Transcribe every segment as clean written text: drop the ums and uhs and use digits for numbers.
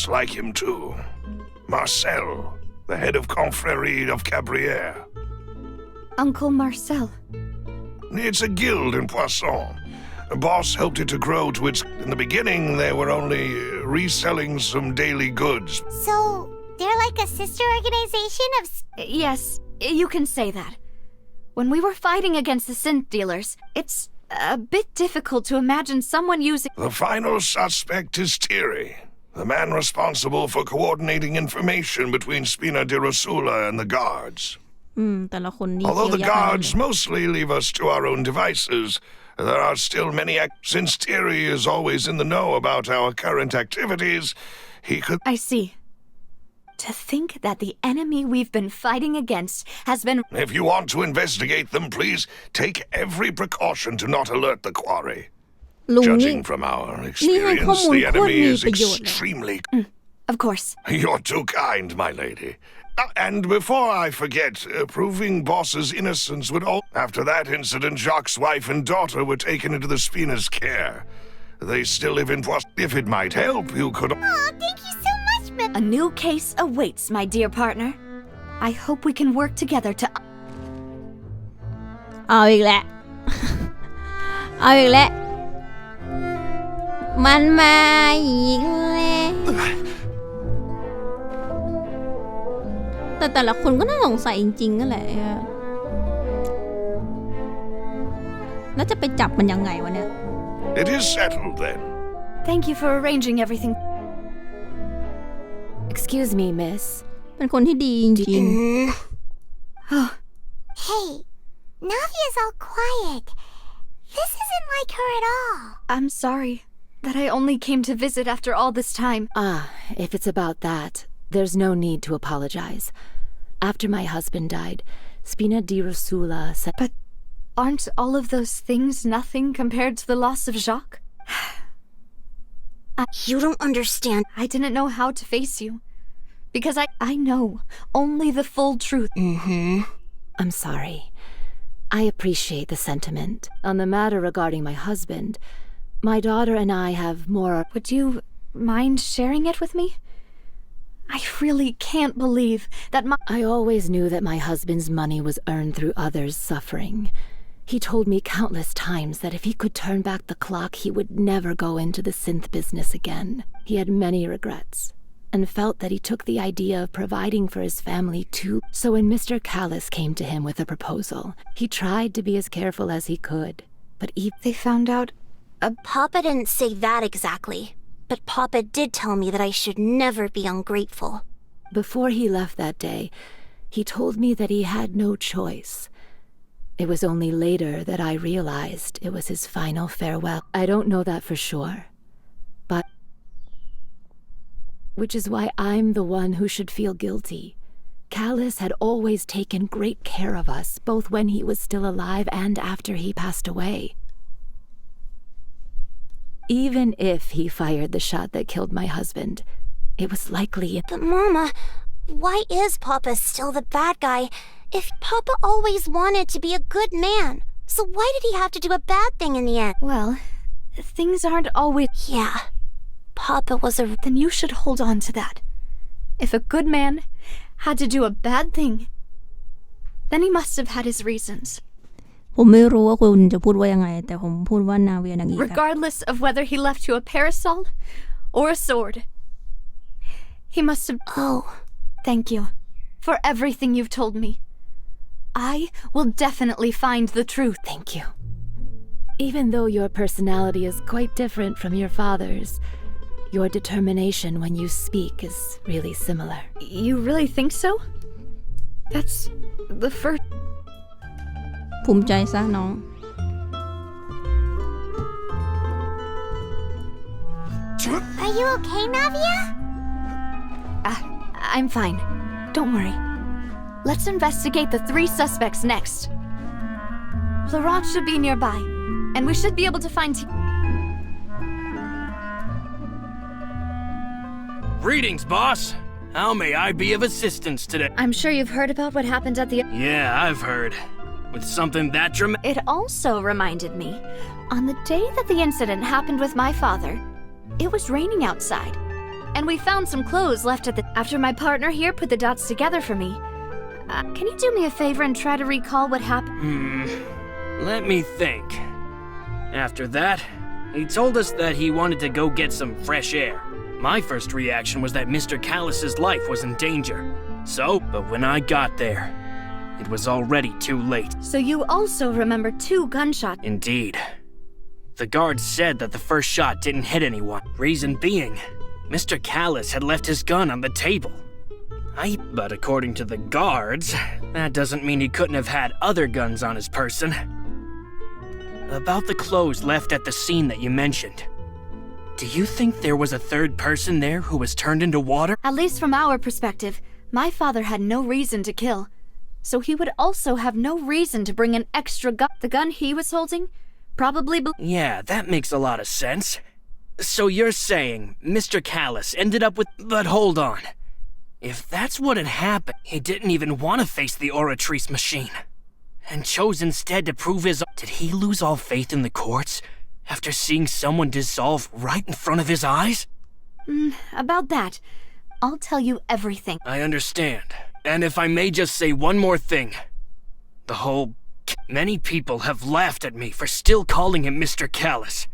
like him too. Marcel, the head of Confrérie of Cabrières. Uncle Marcel. It's a guild in Poisson. A boss helped it to grow to its... In the beginning, they were only reselling some daily goods. So, they're like a sister organization of... Yes, you can say that. When we were fighting against the synth dealers, it's a bit difficult to imagine someone using... The final suspect is Thierry, the man responsible for coordinating information between Spina di Rosula and the guards. แต่ละคนนี่ Although เกี่ the ยวยักษ์กัน guards mostly leave us to our own devices, there are still many since Thierry is always in the know about our current activities, he could... I see. To think that the enemy we've been fighting against has been... If you want to investigate them, please take every precaution to not alert the quarry. ลุงนี่ Judging from our นี่ให้ข้อ experience, มูล the โคตร enemy มี is ประโยชน์เลย extremely... Of course. You're too kind, my lady. And before I forget, proving Boss's innocence would all... After that incident, Jacques' wife and daughter were taken into the Spina's care. They still live in Poisson. If it might help, you could... Oh, thank you so much, A new case awaits, my dear partner. I hope we can work together to... เอาอีกแล้ว เอาอีกแล้ว มันมาอีกแล้วแต่ละคนก็น่าสงสัยจริงๆนั่นแหละแล้วจะไปจับมันยังไงวะเนี่ย It is settled then. Thank you for arranging everything. Excuse me, miss. เป็นคนที่ดีจริง Hey, Navia's all quiet. This isn't like her at all. I'm sorry that I only came to visit after all this time. If it's about that, there's no need to apologize. After my husband died, Spina di Rosula said... But aren't all of those things nothing compared to the loss of Jacques? You don't understand. I didn't know how to face you. Because I know only the full truth. I'm sorry. I appreciate the sentiment. On the matter regarding my husband, my daughter and I have more... Would you mind sharing it with me? I really can't believe that I always knew that my husband's money was earned through others' suffering. He told me countless times that if he could turn back the clock, he would never go into the synth business again. He had many regrets, and felt that he took the idea of providing for his family too. So when Mr. Callis came to him with a proposal, he tried to be as careful as he could. But they found out... Papa didn't say that exactly. But Papa did tell me that I should never be ungrateful. Before he left that day, he told me that he had no choice. It was only later that I realized it was his final farewell. I don't know that for sure, but... Which is why I'm the one who should feel guilty. Callis had always taken great care of us, both when he was still alive and after he passed away. Even if he fired the shot that killed my husband, it was likely... But Mama, why is Papa still the bad guy if Papa always wanted to be a good man? So why did he have to do a bad thing in the end? Well, things aren't always... Yeah, Papa was a... Then you should hold on to that. If a good man had to do a bad thing, then he must have had his reasons. ผมไม่รู้ว่าคุณจะพูดว่ายังไงแต่ผมพูดว่านาเวียนางอีก Regardless of whether he left you a parasol or a sword, he must have... Oh. Thank you for everything you've told me. I will definitely find the truth. Thank you. Even though your personality is quite different from your father's, your determination when you speak is really similar. You really think so? That's the first... ภูมิใจซะน้อง Are you okay, Navia? I'm fine. Don't worry. Let's investigate the 3 suspects next. Laurent should be nearby, and we should be able to find... Greetings, boss. How may I be of assistance today? I'm sure you've heard about what happened at the... Yeah, I've heard. With something that dramatic... It also reminded me, on the day that the incident happened with my father, it was raining outside. And we found some clothes left at the... After my partner here put the dots together for me. Can you do me a favor and try to recall what happened? Let me think. After that, he told us that he wanted to go get some fresh air. My first reaction was that Mr. Callus's life was in danger. But when I got there, it was already too late. So you also remember 2 gunshots? Indeed. The guard said that the first shot didn't hit anyone. Reason being, Mr. Callus had left his gun on the table. But according to the guards, that doesn't mean he couldn't have had other guns on his person. About the clothes left at the scene that you mentioned. Do you think there was a third person there who was turned into water? At least from our perspective, my father had no reason to kill. So he would also have no reason to bring an extra gun. The gun he was holding? Probably... Yeah, that makes a lot of sense. So you're saying Mr. Callus ended up with... But hold on. If that's what had happened, he didn't even want to face the Oratrice machine. And chose instead to prove his... Did he lose all faith in the courts after seeing someone dissolve right in front of his eyes? About that, I'll tell you everything. I understand. And if I may just say one more thing. Many people have laughed at me for still calling him Mr. Callus.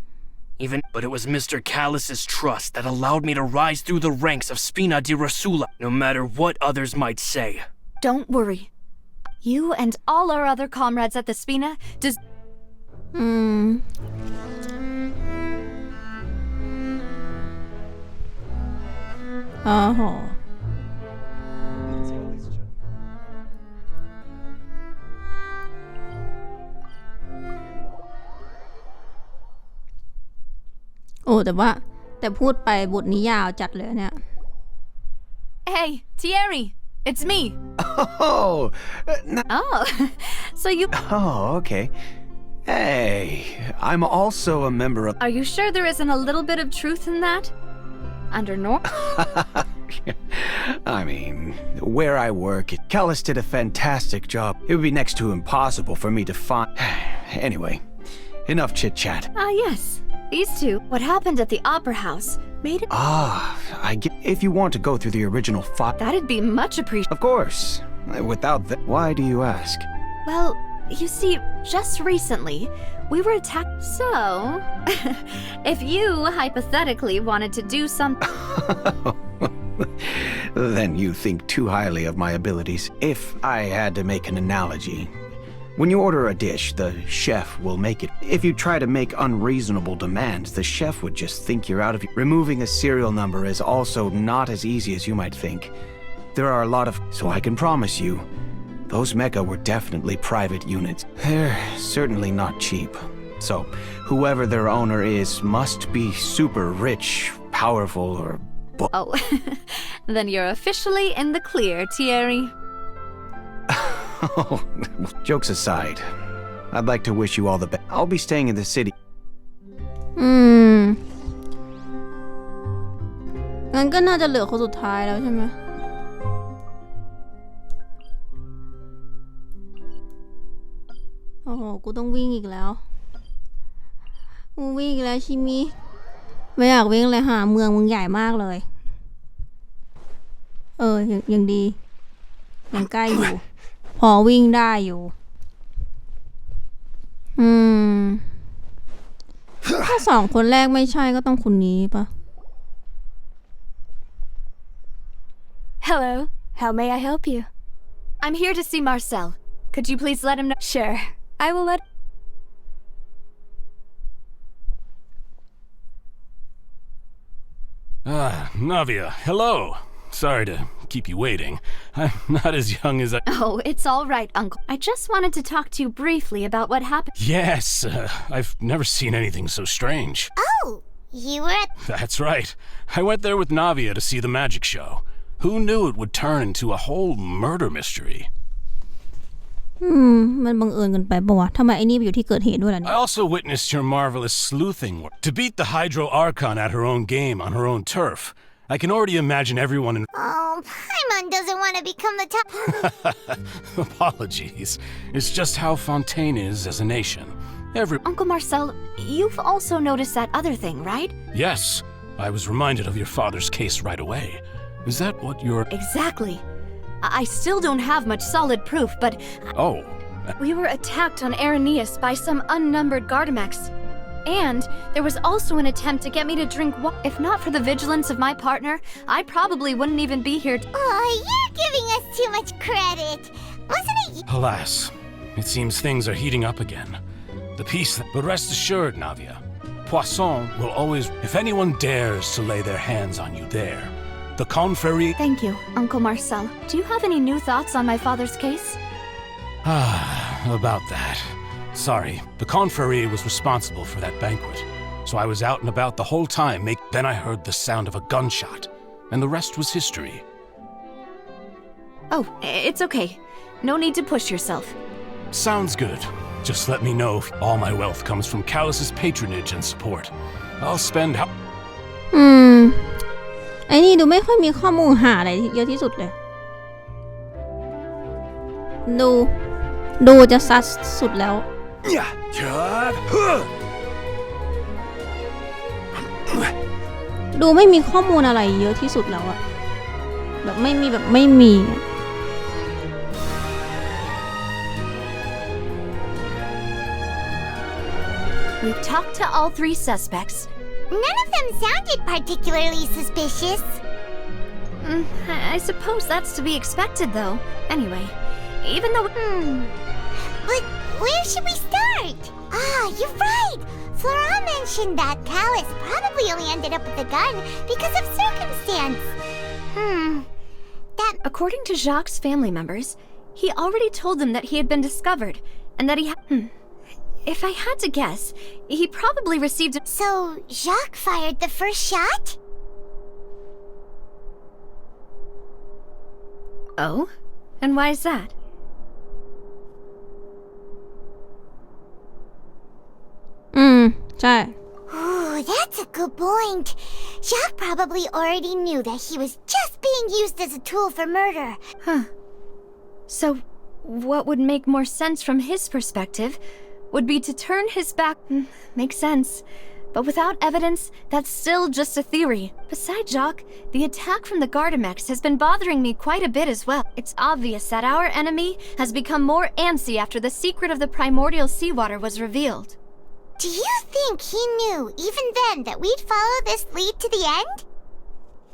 But it was Mr. Callus's trust that allowed me to rise through the ranks of Spina di Rosula, no matter what others might say. Don't worry. You and all our other comrades at the Spina just... Oh. โอ้แต่พูดไปบทนี้ยาวจัดเลยเนี่ย Hey, Thierry, it's me. Oh, Oh, so you... oh, okay. Hey, I'm also a member of... Are you sure there isn't a little bit of truth in that? Under normal... I mean, where I work, Callus did a fantastic job. It would be next to impossible for me to find... Anyway, enough chit-chat. Yes. These two, what happened at the Opera House, made it... I get... If you want to go through the original file... That'd be much appreciated. Of course. Without that... Why do you ask? Well, you see, just recently, we were attacked. So, if you hypothetically wanted to do something... Then you think too highly of my abilities. If I had to make an analogy... When you order a dish, the chef will make it. If you try to make unreasonable demands, the chef would just think you're out of... Removing a serial number is also not as easy as you might think. There are a lot of... So I can promise you, those mecha were definitely private units. They're certainly not cheap. So, whoever their owner is must be super rich, powerful, or... Oh, then you're officially in the clear, Thierry. Oh, jokes aside, I'd like to wish you all the best. I'll be staying in the city. งั้นก็น่าจะเหลือคนสุดท้ายแล้วใช่ไหมโอ้โหกูต้องวิ่งอีกแล้วกูวิ่งอีกแล้วชิมิไม่อยากวิ่งเลยหาเมืองมึงใหญ่มากเลยยังดียังใกล้อยู่พอวิ่งได้อยู่ถ้า2 คนแรกไม่ใช่ก็ต้องคนนี้ปะ Hello, how may I help you? I'm here to see Marcel. Could you please let him know? Sure, I will let... Navia, hello. Sorry to keep you waiting. I'm not as young as I... Oh, it's all right, Uncle. I just wanted to talk to you briefly about what happened. Yes, I've never seen anything so strange. Oh, you were at... That's right. I went there with Navia to see the magic show. Who knew it would turn into a whole murder mystery? มันบังเอิญกันไปปะวะทำไมไอ้นี่ไปอยู่ที่เกิดเหตุด้วยล่ะเนี่ย I also witnessed your marvelous sleuthing work. To beat the Hydro Archon at her own game on her own turf. I can already imagine everyone in... Oh, Paimon doesn't want to become the top... Apologies. It's just how Fontaine is as a nation. Uncle Marcel, you've also noticed that other thing, right? Yes. I was reminded of your father's case right away. Is that what you're... Exactly. I still don't have much solid proof, but... Oh. We were attacked on Araneus by some unnumbered Gardamex. And there was also an attempt to get me to drink water. If not for the vigilance of my partner, I probably wouldn't even be here. Oh, you're giving us too much credit. Wasn't it you? Alas, it seems things are heating up again. The peace... But rest assured, Navia, Poisson will always... If anyone dares to lay their hands on you there, the confrérie... Thank you, Uncle Marcel. Do you have any new thoughts on my father's case? About that. Sorry, the confrérie was responsible for that banquet, so I was out and about the whole time. Then I heard the sound of a gunshot, and the rest was history. Oh, it's okay. No need to push yourself. Sounds good. Just let me know if all my wealth comes from Callus's patronage and support. I'll spend how... ไอ้นี่ดูไม่ค่อยมีข้อมูลหาอะไรเยอะที่สุดเลยดูจะซัดสุดแล้วดูไม่มีข้อมูลอะไรเยอะที่สุดแล้วอะแบบไม่มี We've talked to all 3 suspects. None of them sounded particularly suspicious. I suppose that's to be expected, though. Anyway, even though... But where should we start? Ah, you're right. Flora mentioned that Callus probably only ended up with a gun because of circumstance. That... According to Jacques' family members, he already told them that he had been discovered, and that he had... If I had to guess, he probably received... So, Jacques fired the first shot? Oh? And why is that? Ooh, that's a good point. Jacques probably already knew that he was just being used as a tool for murder. Huh. So, what would make more sense from his perspective would be to turn his back... Makes sense. But without evidence, that's still just a theory. Besides Jacques, the attack from the Gardamex has been bothering me quite a bit as well. It's obvious that our enemy has become more antsy after the secret of the primordial seawater was revealed. Do you think he knew, even then, that we'd follow this lead to the end?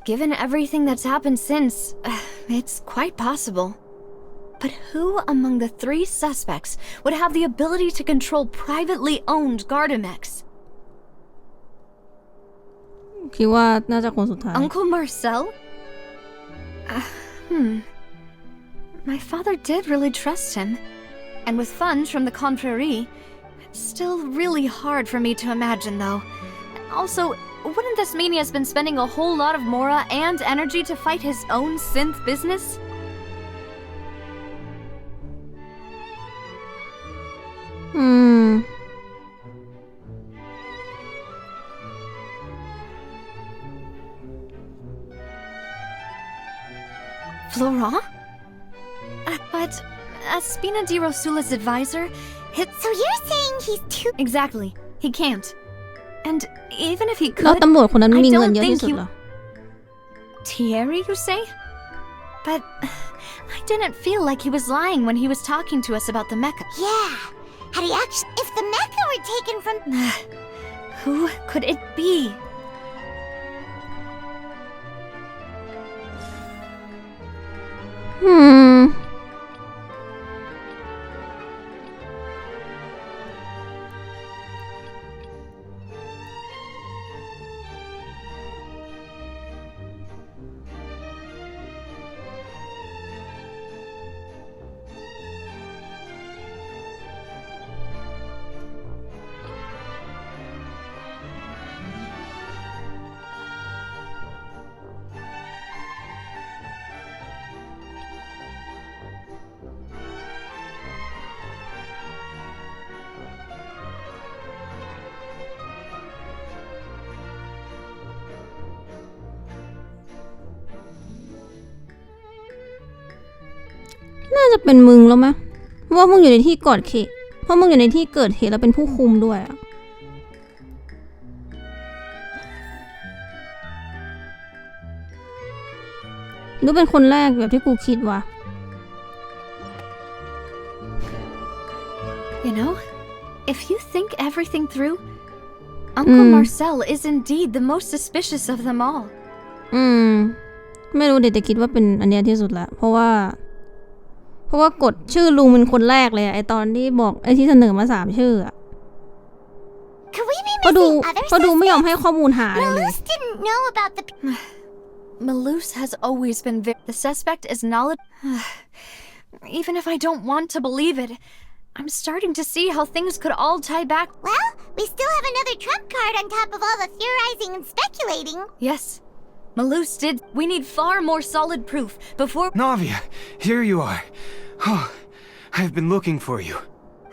Given everything that's happened since, it's quite possible. But who among the 3 suspects would have the ability to control privately owned Gardamex? คิดว่าน่าจะคนสุดท้าย Uncle Marcel? My father did really trust him. And with funds from the confrérie, it's still really hard for me to imagine, though. Also, wouldn't this mean he has been spending a whole lot of mora and energy to fight his own synth business? Florent? But as Spina di Rosula's advisor, So you're saying he's too... Exactly. He can't. And even if he แล้ว could, ตำรวจคนนั้น I มีเงิน don't เยอะ think ที่สุด he... เหรอ Thierry, you say? But I didn't feel like he was lying when he was talking to us about the mecha. Yeah. Had he actually... If the mecha were taken from... Who could it be?น่าจะเป็นมึงแล้วมั้ยเพราะว่ามึงอยู่ในที่เกิดเหตุเพราะมึงอยู่ในที่เกิดเหตุแล้วเป็นผู้คุมด้วยอะ หรือเป็นคนแรกแบบที่กูคิดวะ You know, if you think everything through, Uncle Marcel is indeed the most suspicious of them all. ไม่รู้เด็กจะคิดว่าเป็นอันเนี้ยที่สุดละเพราะว่ากดชื่อลุงเป็นคนแรกเลยไอตอนที่บอกไอที่เสนอมา3ชื่ออะเขาดูไม่ยอมให้ข้อมูลหาเลย Malus didn't know about the... Malus has always been the suspect is knowledgeable. Even if I don't want to believe it, I'm starting to see how things could all tie back. Well, we still have another trump card on top of all the theorizing and speculating. Yes, Malus did. We need far more solid proof before... Navia, here you are. Oh, I've been looking for you.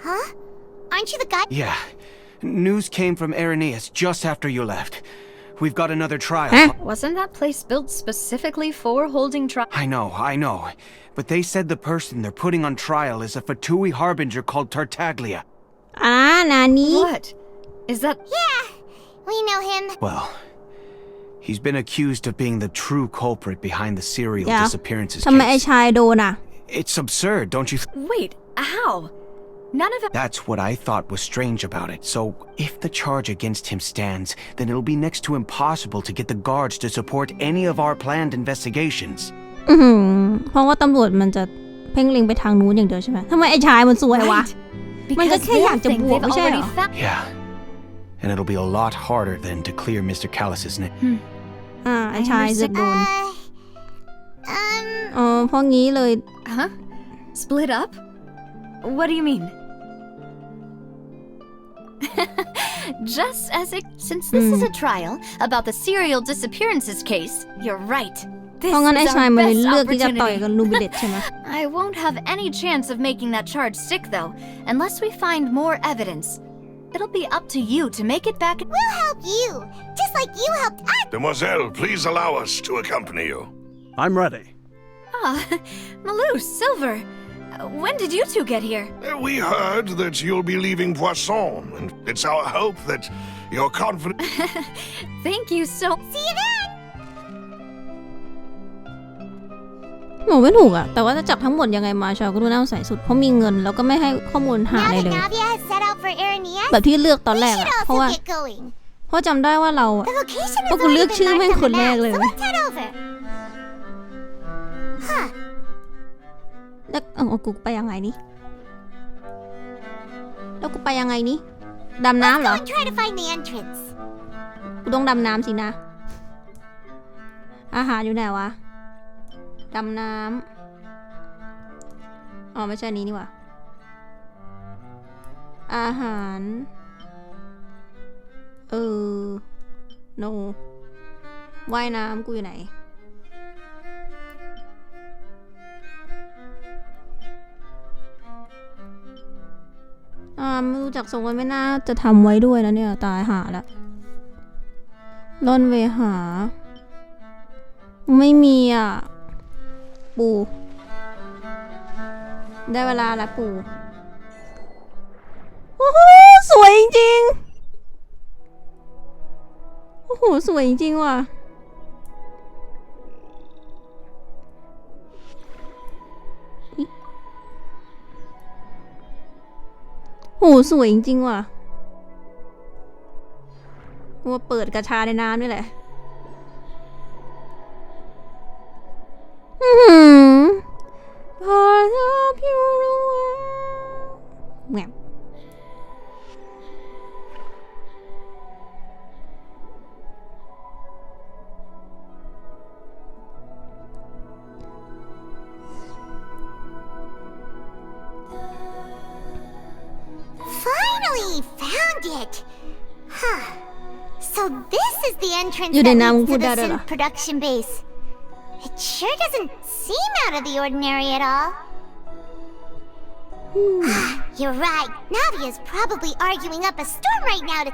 Huh? Aren't you the guy? Yeah. News came from Irenaeus just after you left. We've got another trial. Wasn't that place built specifically for holding trial? I know. But they said the person they're putting on trial is a Fatui harbinger called Tartaglia. Nani? What? Is that... Yeah, we know him. Well, he's been accused of being the true culprit behind the serial disappearances ทำไมไอ case. ชายโดนอะ It's absurd, don't you Wait, how? None of it... That's what I thought was strange about it. So, if the charge against him stands, then it'll be next to impossible to get the guards to support any of our planned investigations. เพราะว่าตำรวจมันจะเพ่งเล็งไปทางนู้นอย่างเดียวใช่ไหมทำไมไอ้ชายมันสวยวะ มันก็แค่อยากจะบวกไม่ใช่เหรอ Yeah. And it'll be a lot harder then to clear Mr. Callus's name. ไอ้ชายจะโดนเพราะงี้เลย Huh? Split up? What do you mean? Just as it... Since this is a trial about the serial disappearances case, you're right. This เพราะงั้นไอ้ is ชาย our มันเลย best เลือกที่จะต่อยกับ opportunity. ลูบิเลตใช่ไหม I won't have any chance of making that charge stick, though, unless we find more evidence. It'll be up to you to make it back. We'll help you, just like you helped us. Demoiselle, please allow us to accompany you. I'm ready. Malou, Silver, when did you two get here? We heard that you'll be leaving Poisson, and it's our hope that you're confident. Thank you so... See you then. หนูไม่ถูกอะแต่ว่าจะจับทั้งหมดยังไงมาชาวก็ดูน่าสงสัยสุดเพราะมีเงินแล้วก็ไม่ให้ข้อมูลหา Now อะไร that เลย Navia has set out for Irenaeus, แบบที่เลือกตอน we แรก should อะเพราะ also ว่า get going. เพราะจำได้ว่าเราอะ The location เพราะ has กูเลื already อกชื่อ been แม่ง marked ค on น the แรก map, เลย so let's head over. Huh. แล้วกูไปยังไงนี่ดำน้ำเหรอ Let's go and try to find the entrance. กูต้องดำน้ำสินะอาหารอยู่ไหนวะดำน้ำอ๋อไม่ใช่นี้นี่หว่าอาหารno ว่ายน้ำกูอยู่ไหนไม่รู้จักทรงมันไม่น่าจะทำไว้ด้วยนะเนี่ยตายหาละล่อนเวหาไม่มีอ่ะปู่ได้เวลาแล้วปู่โอ้โหสวยจริงๆโอ้โหสวยจริงว่ะโอ้โหสวยจริงว่ะว่าเปิดกระชาในน้ำนี่แหละPart of your world แง่ Finally found it. Huh. So this is the entrance You that didn't leads to the know synth production base. It sure doesn't seem out of the ordinary at all. You're right. Navia's probably arguing up a storm right now to...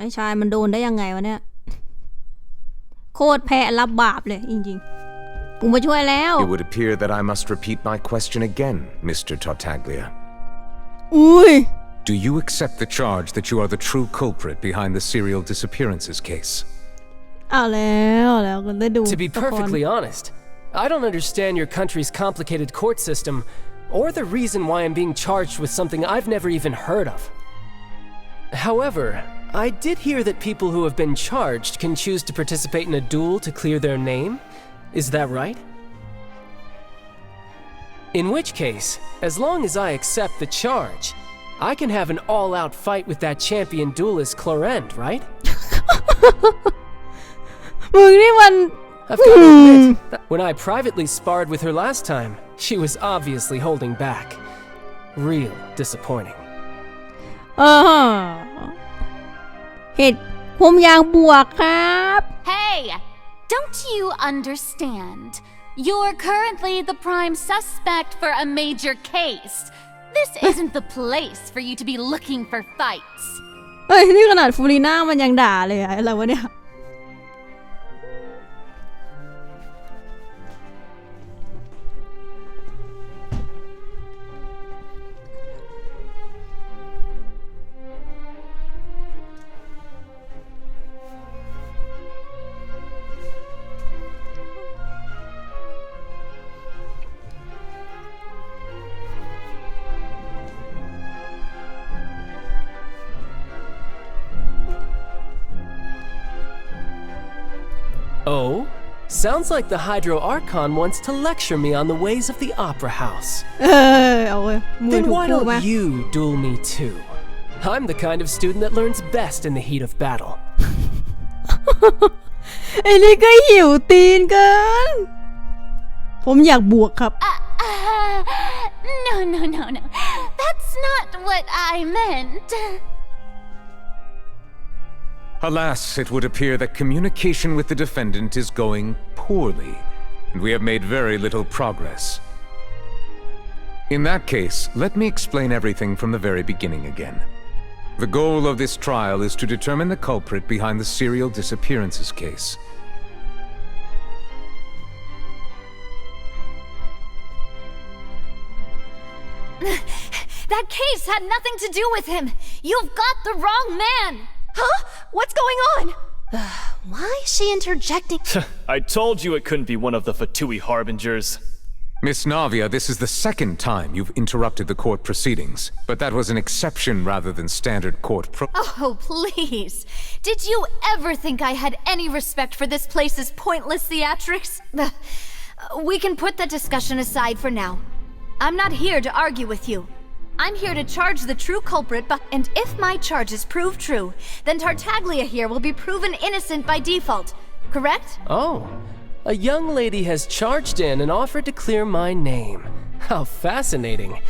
ไอ้ชายมันโดนได้ยังไงวะเนี่ยโคตรแพ้รับบาปเลยจริงๆกูมาช่วยแล้ว It would appear that I must repeat my question again, Mr. Tartaglia. อุ้ย Do you accept the charge that you are the true culprit behind the serial disappearances case? เอาแล้วก็ได้ดู To be perfectly honest, I don't understand your country's complicated court system or the reason why I'm being charged with something I've never even heard of. However, I did hear that people who have been charged can choose to participate in a duel to clear their name. Is that right? In which case, as long as I accept the charge, I can have an all-out fight with that champion duelist Clorend, right? มึงนี่มัน I've got to admit, that when I privately sparred with her last time, she was obviously holding back. Real disappointing. เหตุผมอยากบวกครับ Hey, don't you understand? You're currently the prime suspect for a major case. This isn't the place for you to be looking for fights. เฮ้ยนี่ขนาดฟูรีน่ามันยังด่าเลยอะอะไรวะเนี่ยOh? Sounds like the Hydro Archon wants to lecture me on the ways of the Opera House. เอาเว้ยมือ Then ถูก why พูดมา don't you duel me too? I'm the kind of student that learns best in the heat of battle. ไอ้นี่ก็หิวตีนเกินผมอยากบวกครับ No. That's not what I meant. Alas, it would appear that communication with the defendant is going poorly, and we have made very little progress. In that case, let me explain everything from the very beginning again. The goal of this trial is to determine the culprit behind the serial disappearances case. That case had nothing to do with him. You've got the wrong man. Huh? What's going on? Why is she interjecting? I told you it couldn't be one of the Fatui harbingers. Miss Navia, this is the second time you've interrupted the court proceedings, but that was an exception rather than standard court Oh, please. Did you ever think I had any respect for this place's pointless theatrics? We can put that discussion aside for now. I'm not here to argue with you. I'm here to charge the true culprit, and if my charges prove true, then Tartaglia here will be proven innocent by default, correct? Oh, a young lady has charged in and offered to clear my name. How fascinating.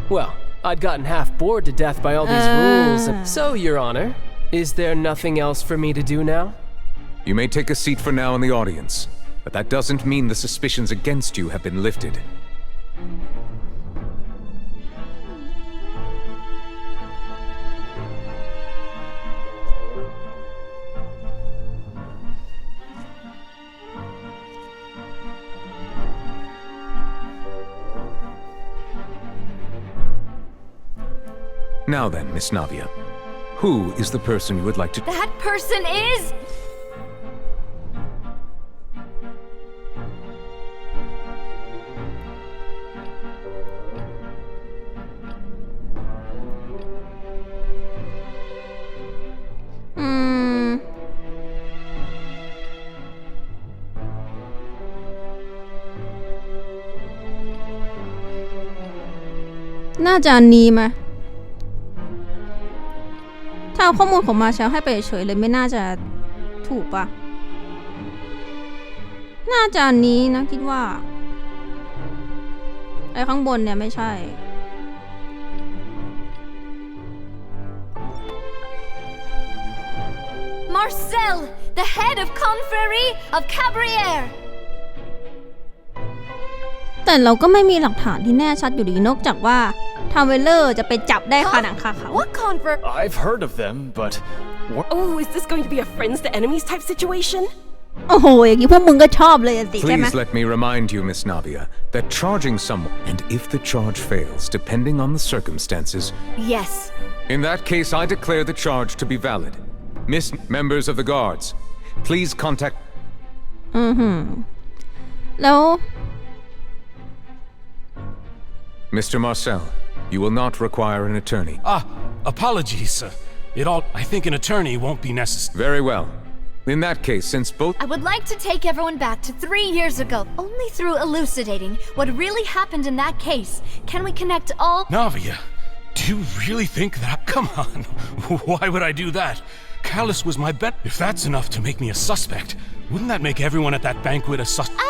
Well, I'd gotten half bored to death by all these rules. So, Your Honor, is there nothing else for me to do now? You may take a seat for now in the audience, but that doesn't mean the suspicions against you have been lifted. Now then, Miss Navia, who is the person you would like to— That person is...น่าจะอันนี้มาถ้าเอาข้อมูลของมาเชลให้ไปเฉยเลยไม่น่าจะถูกปะน่าจะอันนี้นะคิดว่าไอ้ข้างบนเนี่ยไม่ใช่ Marcel, the head of Confrérie of Cabrières. แต่เราก็ไม่มีหลักฐานที่แน่ชัดอยู่ดีนอกจากว่าทาวเวลเลอร์จะไปจับได้คาหนังคาเขา What convert? I've heard of them, but Oh, is this going to be a friends to enemies type situation? โอ้โหอย่างนี้พวกมึงก็ชอบเลยสิใช่ไหม Please let me remind you, Miss Navia, that charging someone, and if the charge fails, depending on the circumstances— Yes, In that case, I declare the charge to be valid. Miss members of the guards, please contact. แล้ว Mr. Marcel, you will not require an attorney. Apologies, sir. I think an attorney won't be necessary. Very well. In that case, since both— I would like to take everyone back to 3 years ago. Only through elucidating what really happened in that case can we connect all— Navia, do you really think that? Come on. Why would I do that? Callus was my bet. If that's enough to make me a suspect, wouldn't that make everyone at that banquet a suspect?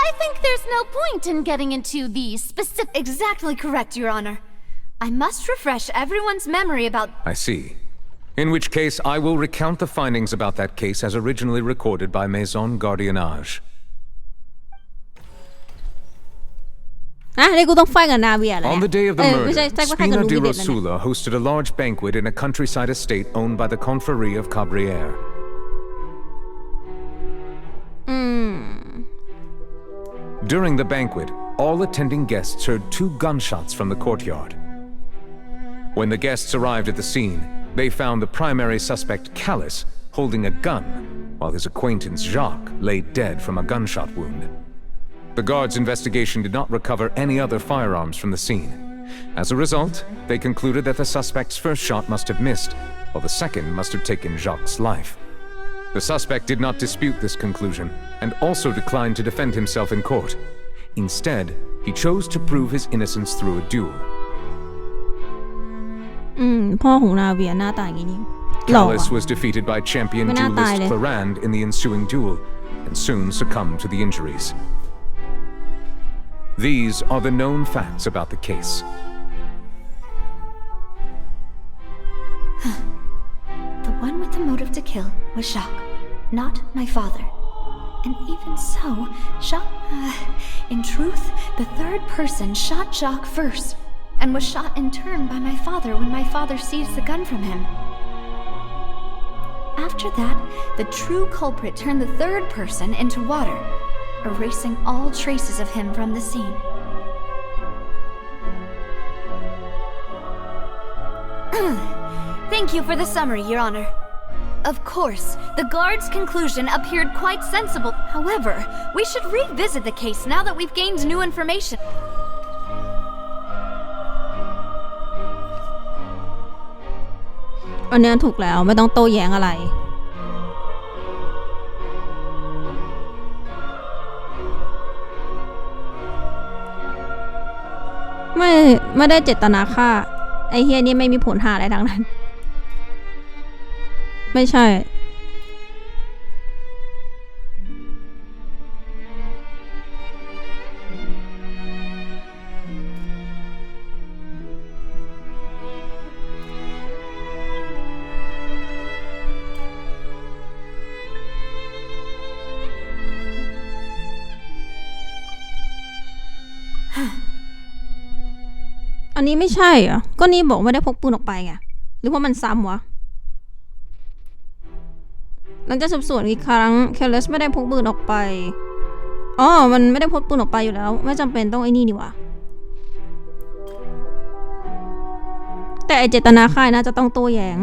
I think there's no point in getting into the specific— Exactly correct, Your Honor. I must refresh everyone's memory about— I see. In which case, I will recount the findings about that case as originally recorded by Maison Gardiennage. นี่กูต้องไฟกับนาเวียเลย On the day of the murder, ไม่ใช่แจ็คว่าไฟกับ Spina ลู di บิเดตนะเนี่ย Rosula hosted a large banquet in a countryside estate owned by the Confrérie of Cabrières. During the banquet, all attending guests heard 2 gunshots from the courtyard. When the guests arrived at the scene, they found the primary suspect, Callus, holding a gun, while his acquaintance, Jacques, lay dead from a gunshot wound. The guards' investigation did not recover any other firearms from the scene. As a result, they concluded that the suspect's first shot must have missed, while the second must have taken Jacques' life. The suspect did not dispute this conclusion, and also declined to defend himself in court. Instead, he chose to prove his innocence through a duel. พ่อของนาเวียหน้าตาอย่างนี้ Callus was defeated by champion duelist Clarand in the ensuing duel, and soon succumbed to the injuries. These are the known facts about the case. The one with the motive to kill was Jacques, not my father. And even so, Jacques— in truth, the third person shot Jacques first, and was shot in turn by my father when my father seized the gun from him. After that, the true culprit turned the third person into water, erasing all traces of him from the scene. Thank you for the summary, Your Honor. Of course, the guard's conclusion appeared quite sensible. However, we should revisit the case now that we've gained new information. อันนี้ถูกแล้วไม่ต้องโต้แย้งอะไรไม่ได้เจตนาฆ่าไอ้เฮียนี่ไม่มีผลหาอะไรทั้งนั้นไม่ใช่อันนี้ไม่ใช่เหรอก็นี่บอกไม่ได้พกปืนออกไปไงหรือว่ามันซ้ำวะหลังจากสืบสวนอีกครั้งเคลเลสไม่ได้พกปืนออกไปอ๋อมันไม่ได้พกปืนออกไปอยู่แล้วไม่จำเป็นต้องไอ้นี่นี่วะแต่ไอเจตนาฆ่าน่าจะต้องโต้แย้ง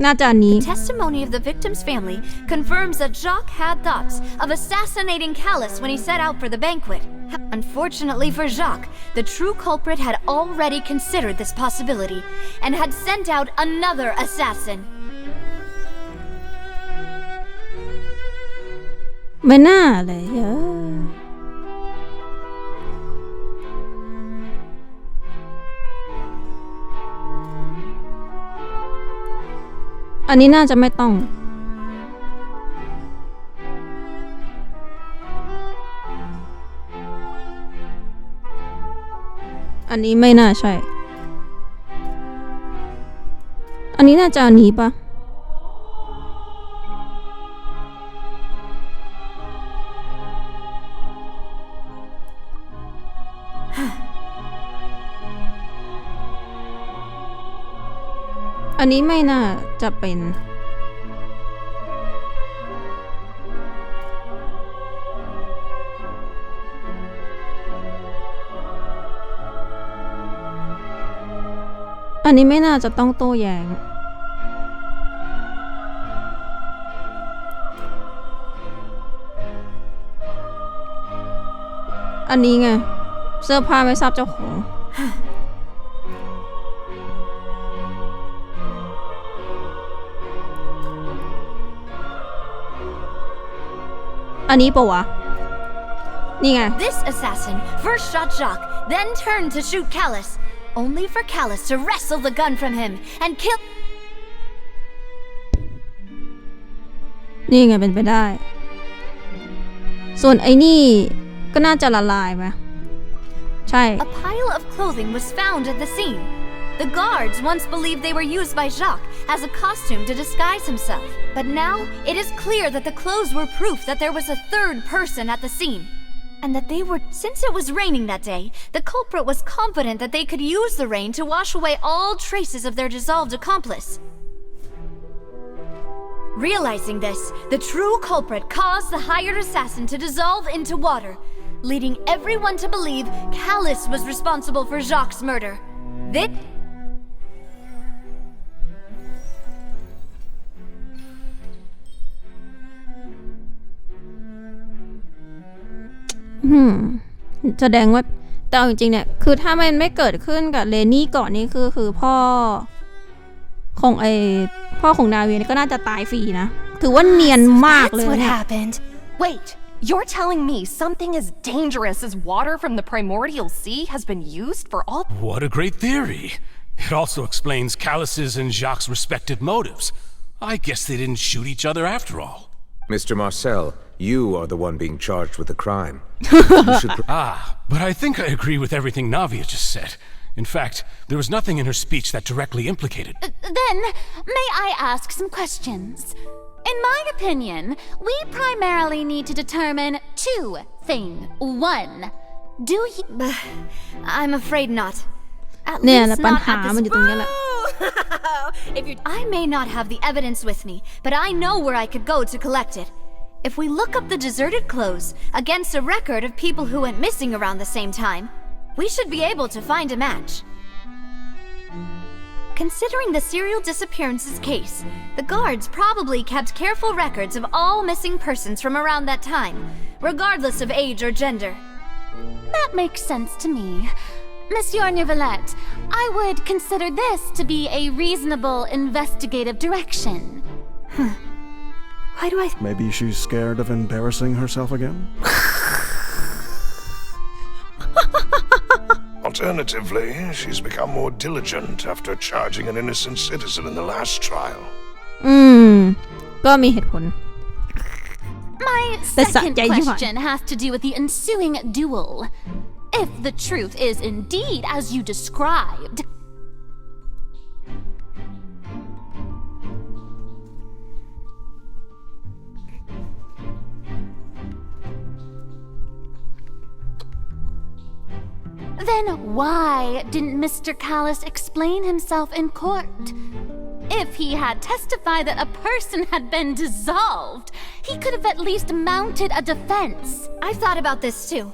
น่าจะอันนี้ The testimony of the victim's family confirms that Jacques had thoughts of assassinating Callus when he set out for the banquet. Unfortunately for Jacques, the true culprit had already considered this possibility and had sent out another assassin. ไม่น่าเลยอันนี้น่าจะไม่ต้องอันนี้ไม่น่าใช่อันนี้น่าจะอันนี้ปะอันนี้ไม่น่าจะเป็น อันนี้ไม่น่าจะต้องโต้แย้งอันนี้ไงเสื้อผ้าไม่ทราบเจ้าของอันนี้ปะวะนี่ไง This assassin first shot Jacques, then turned to shoot Callus, only for Callus to wrestle the gun from him and kill. นี่ไงเป็นไปได้ส่วนไอ้นี่ก็น่าจะละลายไหมใช่ A pile of clothing was found at the scene. The guards once believed they were used by Jacques as a costume to disguise himself, but now it is clear that the clothes were proof that there was a third person at the scene, and that they were. Since it was raining that day, the culprit was confident that they could use the rain to wash away all traces of their dissolved accomplice. Realizing this, the true culprit caused the hired assassin to dissolve into water, leading everyone to believe Callus was responsible for Jacques' murder. This. แสดงว่าแต่เอาจริงๆเนี่ยคือถ้ามันไม่เกิดขึ้นกับเลนี่ก่อนนี่คือพ่อของนาเวียก็น่าจะตายฟรีนะถือว่าเนียนมากเลย That's what happened. Wait, you're telling me something as dangerous as water from the primordial sea has been used for all? What a great theory. It also explains Callus's and Jacques' respective motives. I guess they didn't shoot each other after all. Mr. Marcel, you are the one being charged with the crime. But I think I agree with everything Navia just said. In fact, there was nothing in her speech that directly implicated. Then, may I ask some questions? In my opinion, we primarily need to determine two things. One, do you... I'm afraid not. At เนี่ย least ปัญ not หา at มันอ this. ยู่ตรงนี้แหละ I may not have the evidence with me, but I know where I could go to collect it. If we look up the deserted clothes against a record of people who went missing around the same time, we should be able to find a match. Considering the serial disappearances case, the guards probably kept careful records of all missing persons from around that time, regardless of age or gender. That makes sense to me. Monsieur Neuvillette, I would consider this to be a reasonable investigative direction. Why do I... Maybe she's scared of embarrassing herself again? Alternatively, she's become more diligent after charging an innocent citizen in the last trial. ก็มีเหตุผล My second question has to do with the ensuing duel. If the truth is indeed as you described... Then why didn't Mr. Callus explain himself in court? If he had testified that a person had been dissolved, he could have at least mounted a defense. I've thought about this too,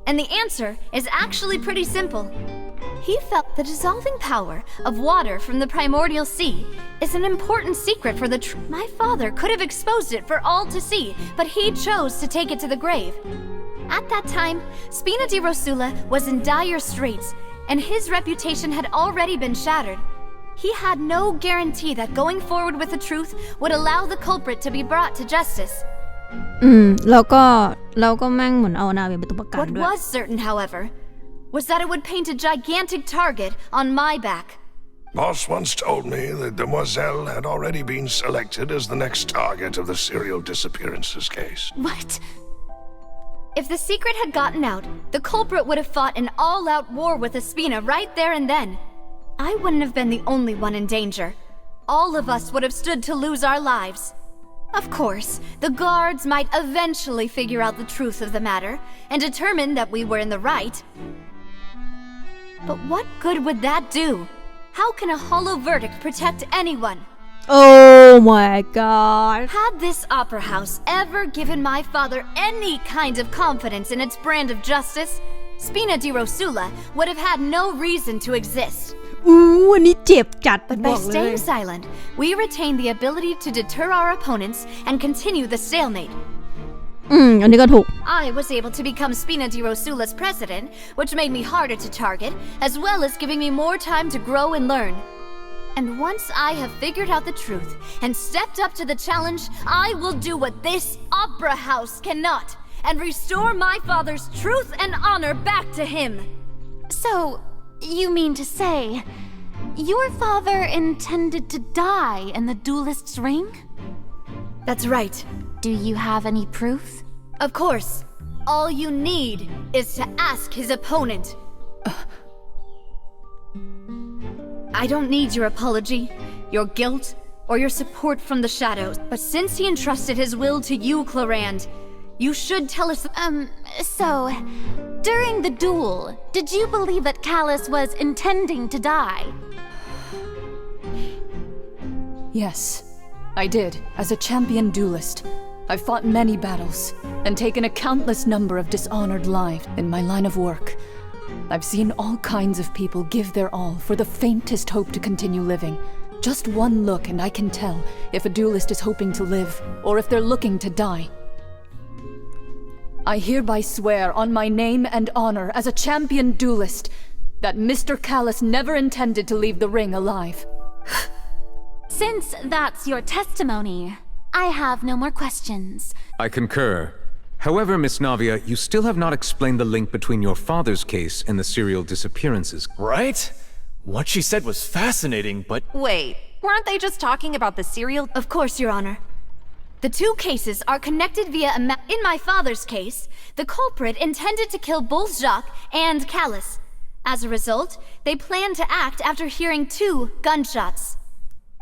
and the answer is actually pretty simple. He felt the dissolving power of water from the primordial sea is an important secret for the My father could have exposed it for all to see, but he chose to take it to the grave. At that time, Spina di Rosula was in dire straits, and his reputation had already been shattered. He had no guarantee that going forward with the truth would allow the culprit to be brought to justice. แล้วก็แม่งเหมือนเอานาเวียเป็นตัวประกันด้วย What was certain, however, was that it would paint a gigantic target on my back. Boss once told me that Demoiselle had already been selected as the next target of the serial disappearances case. What? If the secret had gotten out, the culprit would have fought an all-out war with Espina right there and then. I wouldn't have been the only one in danger. All of us would have stood to lose our lives. Of course, the guards might eventually figure out the truth of the matter and determine that we were in the right. But what good would that do? How can a hollow verdict protect anyone? Oh my god. Had this opera house ever given my father any kind of confidence in its brand of justice, Spina di Rosula would have had no reason to exist. อันนี้เจ็บจัด But by staying silent, we retain the ability to deter our opponents and continue the stalemate. อันนี้ก็ถูก I was able to become Spina di Rosula's president, which made me harder to target, as well as giving me more time to grow and learn. And once I have figured out the truth and stepped up to the challenge, I will do what this opera house cannot, and restore my father's truth and honor back to him. So, you mean to say, your father intended to die in the duelist's ring? That's right. Do you have any proof? Of course. All you need is to ask his opponent. I don't need your apology, your guilt, or your support from the shadows. But since he entrusted his will to you, Clarand, you should tell us. So, during the duel, did you believe that Callus was intending to die? Yes, I did, as a champion duelist. I've fought many battles, and taken a countless number of dishonored lives in my line of work. I've seen all kinds of people give their all for the faintest hope to continue living. Just one look and I can tell if a duelist is hoping to live, or if they're looking to die. I hereby swear on my name and honor as a champion duelist that Mr. Callus never intended to leave the ring alive. Since that's your testimony, I have no more questions. I concur. However, Miss Navia, you still have not explained the link between your father's case and the serial disappearances. Right? What she said was fascinating, but... Wait, weren't they just talking about the serial? Of course, Your Honor. The two cases are connected via a map. In my father's case, the culprit intended to kill both Jacques and Callus. As a result, they planned to act after hearing 2 gunshots.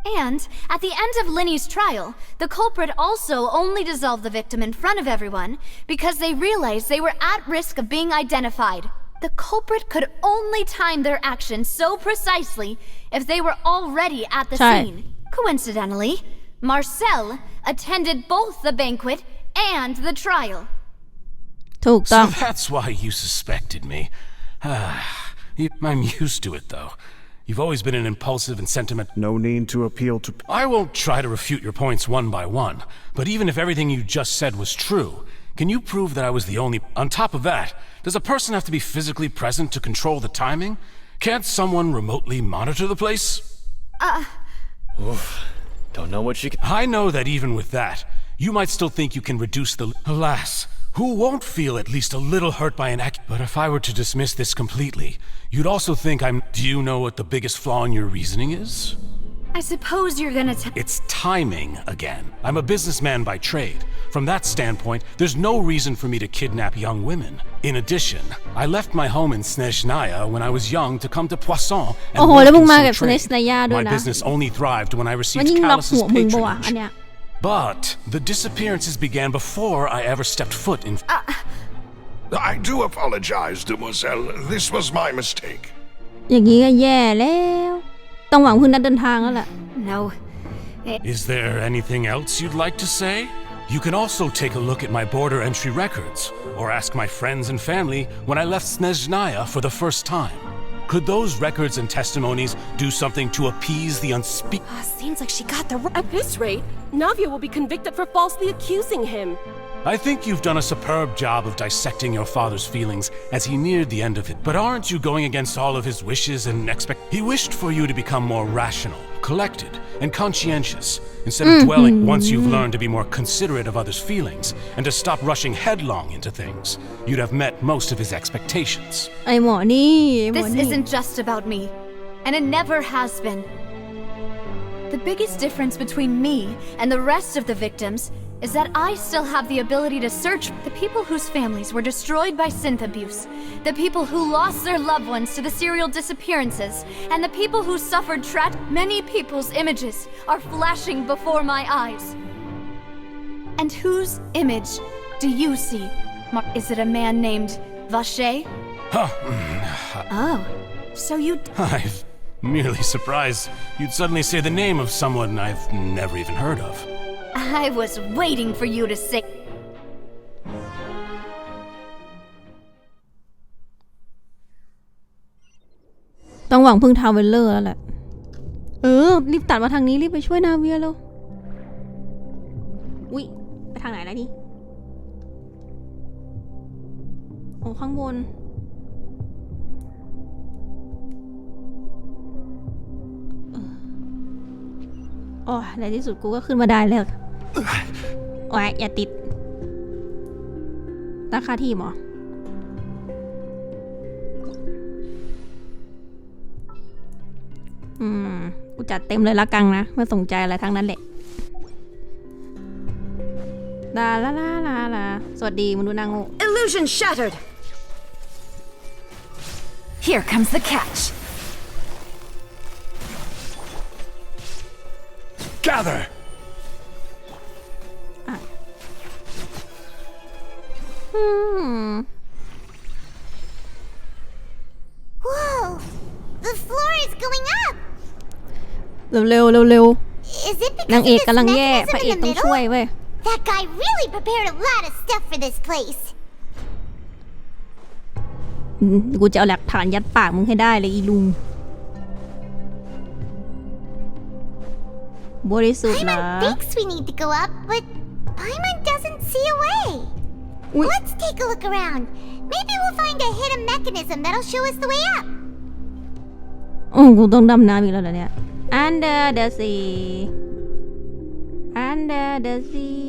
And, at the end of Linny's trial, the culprit also only dissolved the victim in front of everyone because they realized they were at risk of being identified. The culprit could only time their actions so precisely if they were already at the scene. Coincidentally, Marcel attended both the banquet and the trial. So that's why you suspected me. I'm used to it, though. You've always been an impulsive and sentimental. No need to appeal to... I won't try to refute your points one by one, but even if everything you just said was true, can you prove that I was the only... On top of that, does a person have to be physically present to control the timing? Can't someone remotely monitor the place? Oof. Don't know what she can... I know that even with that, you might still think you can reduce the... Alas, who won't feel at least a little hurt by an act? But if I were to dismiss this completely, you'd also think I'm... Do you know what the biggest flaw in your reasoning is? I suppose you're gonna It's timing again. I'm a businessman by trade. From that standpoint, there's no reason for me to kidnap young women. In addition, I left my home in Snezhnaya when I was young to come to Poisson and work in some trade. My business only thrived when I received Callus's patronage. But the disappearances began before I ever stepped foot in... I do apologize, demoiselle. This was my mistake. อย่างนี้ก็แย่แล้วต้องหวังพึ่งนักเดินทางแล้วแหละ No. Is there anything else you'd like to say? You can also take a look at my border entry records, or ask my friends and family when I left Snezhnaya for the first time. Could those records and testimonies do something to appease the unspeakable? Seems like she got the... At this rate, Navia will be convicted for falsely accusing him. I think you've done a superb job of dissecting your father's feelings as he neared the end of it. But aren't you going against all of his wishes and He wished for you to become more rational, collected, and conscientious, instead of dwelling once you've learned to be more considerate of others' feelings and to stop rushing headlong into things. You'd have met most of his expectations. This isn't just about me, and it never has been. The biggest difference between me and the rest of the victims is that I still have the ability to search the people whose families were destroyed by synth abuse, the people who lost their loved ones to the serial disappearances, and the people who suffered Many people's images are flashing before my eyes. And whose image do you see? Is it a man named Vache? Oh, so you... I'm merely surprised you'd suddenly say the name of someone I've never even heard of. I was waiting for you to say. ต้อง หวังพึ่งทาวเวลเลอร์แล้วแหละรีบตัดมาทางนี้รีบไปช่วยนาเวียแล้วอุ๊ยไปทางไหนแล้วนี่โอ้ข้างบนโอ้ในที่สุดกูก็ขึ้นมาได้แล้วโอ้ยอย่าติดตั้งค่าที่หมอกูจัดเต็มเลยละกังนะไม่สนใจอะไรทั้งนั้นแหละลาสวัสดีมนุษย์นางโง่ Illusion shattered. Here comes the catch. Gather. Whoa! The floor is going up. เร็ว Is it because นางเอก of this กำลังแย่พ mechanism ระเอก in the ต้องช่วย middle? เว้ย That guy really prepared a lot of stuff for this place. กูจะเอาหลักฐานยัดปากมึงให้ได้เลยอีลุงบริสุทธิ์เหรอ Paimon thinks we need to go up, but Paimon doesn't see a way. Let's take a look around. Maybe we'll find a hidden mechanism that'll show us the way up. กูต้องดำน้ำอีกแล้วเหรอเนี่ย Under the sea Under the sea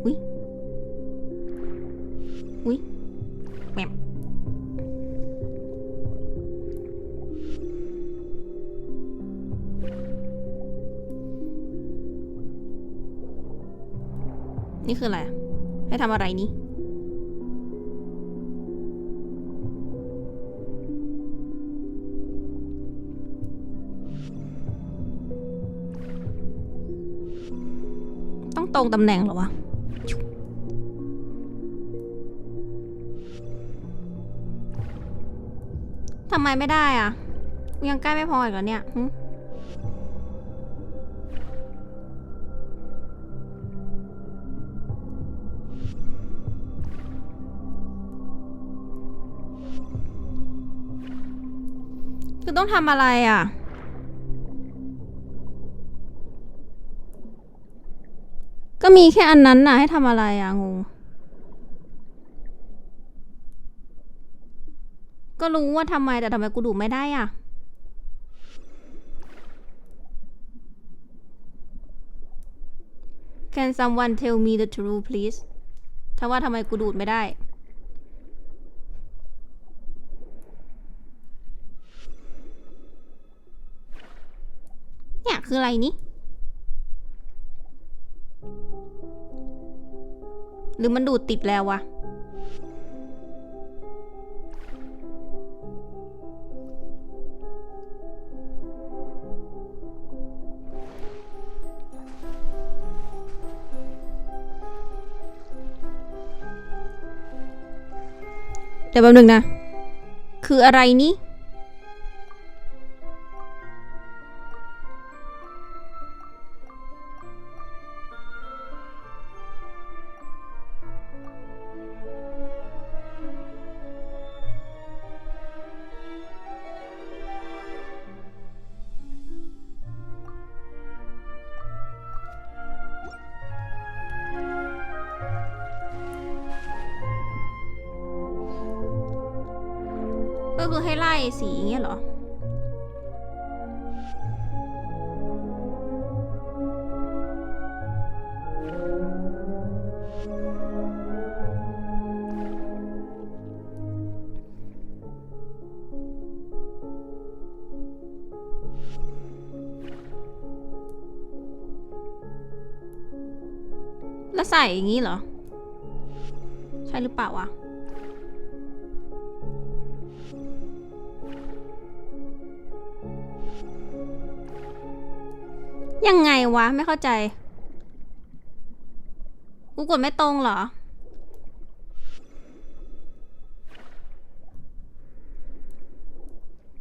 อุ๊ยแหม่มนี่คืออะไรให้ทำอะไรนี่ต้องตรงตำแหน่งเหรอวะทำไมไม่ได้อ่ะยังใกล้ไม่พออีกแล้วเนี่ยคือต้องทำอะไรอ่ะก็มีแค่อันนั้นน่ะให้ทำอะไรอ่ะงงก็รู้ว่าทำไมแต่ทำไมกูดูไม่ได้อ่ะ Can someone tell me the truth please ถ้าว่าทำไมกูดูดไม่ได้เนี่ยคืออะไรนี่หรือมันดูดติดแล้ววะเดี๋ยวแป๊บนึงนะคืออะไรนี่ก็คือให้ไล่สีอย่างเงี้ยเหรอแล้วใส่อย่างงี้เหรอใช่หรือเปล่าวะยังไงวะไม่เข้าใจกูกดไม่ตรงเหรอ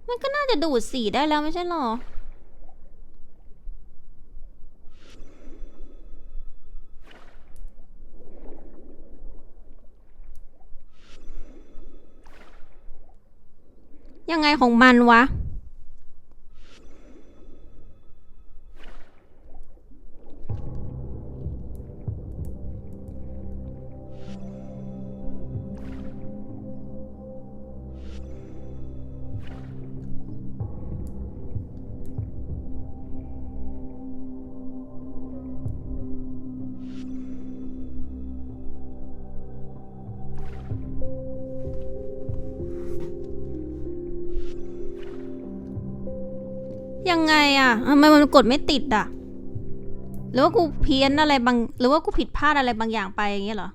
มันก็น่าจะดูดสีได้แล้วไม่ใช่หรอยังไงของมันวะ ยังไงอะทำไมมันกดไม่ติดอะหรือว่ากูเพี้ยนอะไรบางหรือว่ากูผิดพลาดอะไรบางอย่างไปอย่างเงี้ยเหรอ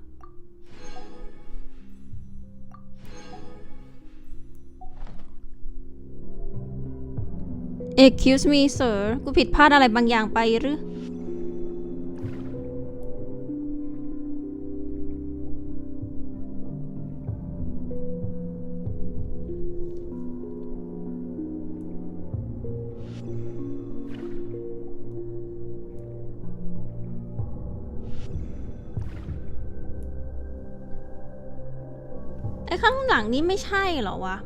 Excuse me sir กูผิดพลาดอะไรบางอย่างไปหรือไอ้ข้างหลังนี้ไม่ใช่เหรอวะ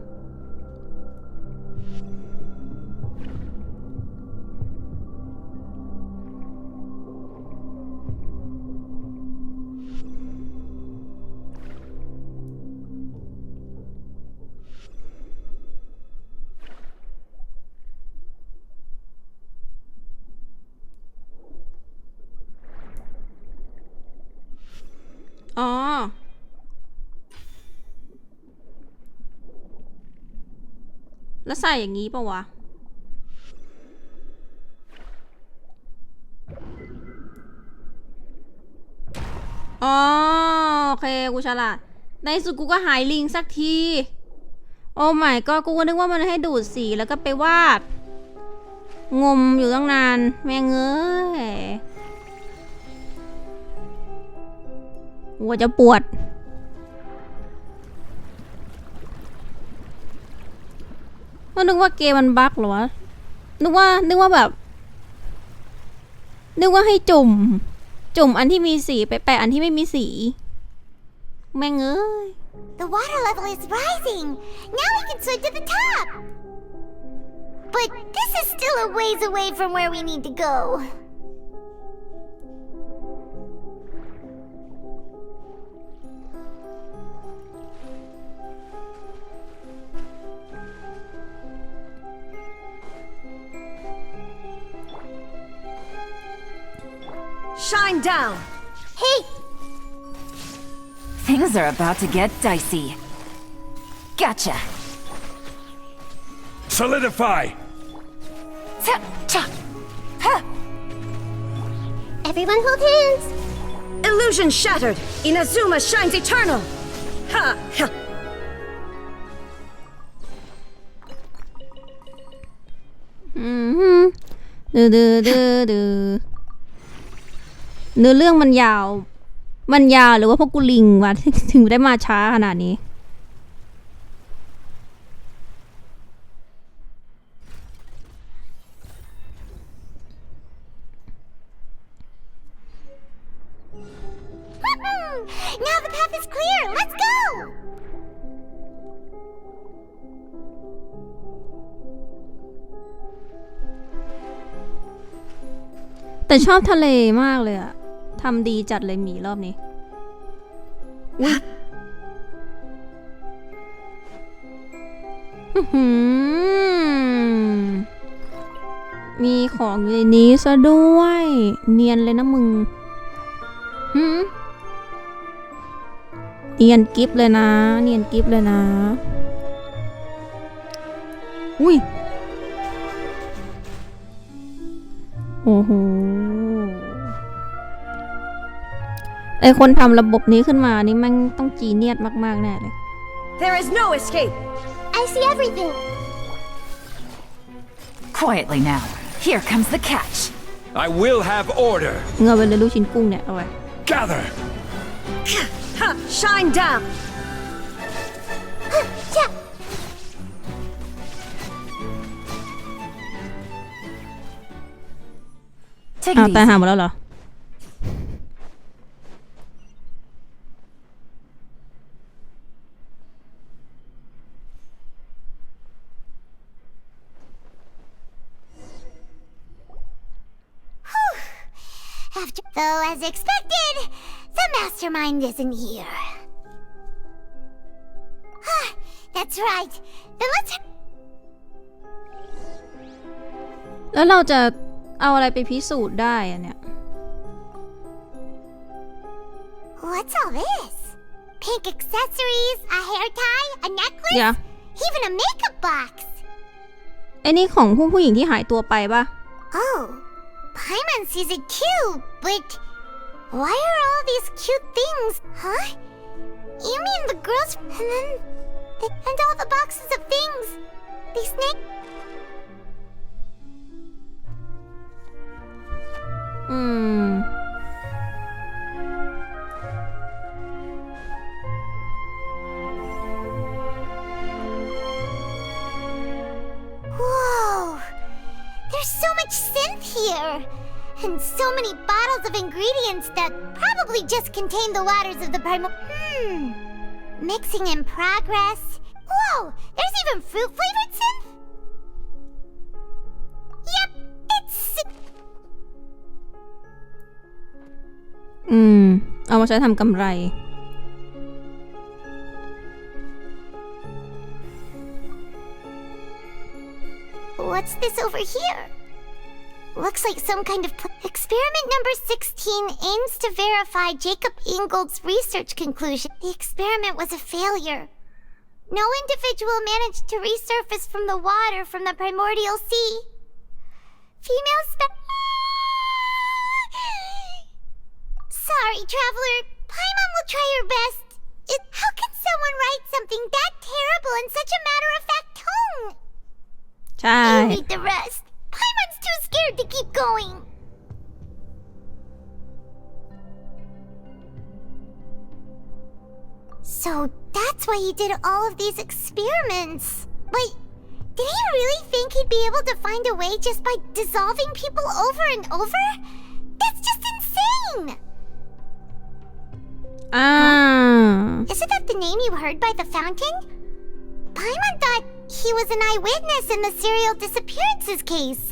อ๋อแล้วใส่อย่างนี้ปะวะอ๋อโอเคกูฉลาดในสุดกูก็หายลิงสักทีโอ้ my god กูก็นึกว่ามันให้ดูดสีแล้วก็ไปวาดงมอยู่ตั้งนานแม่งเอ้ยหัวจะปวดก็นึกว่าเกมมันบั๊กเหรอวะนึกว่าแบบนึกว่าให้จุ่มอันที่มีสีไปแปะอันที่ไม่มีสีแม่งเอ้ย The water level is rising. Now we can swim to the top. But this is still a ways away from where we need to go. Shine down! Hey! Things are about to get dicey. Gotcha! Solidify! Everyone hold hands! Illusion shattered! Inazuma shines eternal! Ha! Ha! เนื้อเรื่องมันยาวหรือว่าพวกกูลิงวะถึงได้มาช้าขนาดนี้Now the path is clear! Let's go! แต่ชอบทะเลมากเลยอะทำดีจัดเลยหมีรอบนี้มีของอยู่ในนี้ซะด้วยเนียนเลยนะมึงเนียนกิฟเลยนะอุ้ยโอ้โหไอคนทำระบบนี้ขึ้นมานี่มันต้องจีเนียสมากๆแน่เลย There is no escape! I see everything! Quietly now. Here comes the catch. I will have order. เงาไปเลยลูกชิ้นกุ้งเนี่ยเอาไว้ Gather. Ha! Shine down! อ้าวตายหาหมดแล้วเหรอ Though, as expected, the mastermind isn't here. That's right. Then let's... แล้วเราจะเอาอะไรไปพิสูจน์ได้อะเนี่ย What's all this? Pink accessories, a hair tie, a necklace, even a makeup box. ไอ้นี่ของผู้หญิงที่หายตัวไปปะ Oh, Paimon sees it too, but why are all these cute things, huh? You mean the girls and all the boxes of things? These snake. Whoa! There's so much synth here! And so many bottles of ingredients that probably just contain the waters of the Mixing in progress. Whoa! There's even fruit-flavored synth? Yep, it's... เอามาใช้ทำกำไร What's this over here? Looks like some kind of... Experiment number 16 aims to verify Jacob Ingold's research conclusion. The experiment was a failure. No individual managed to resurface from the water from the primordial sea. Female Sorry, traveler. Paimon will try her best. How can someone write something that terrible in such a matter-of-fact tone? You read the rest. Paimon's too scared to keep going. So that's why he did all of these experiments. But did he really think he'd be able to find a way just by dissolving people over and over? That's just insane! Isn't that the name you heard by the fountain? Paimon thought he was an eyewitness in the serial disappearances case.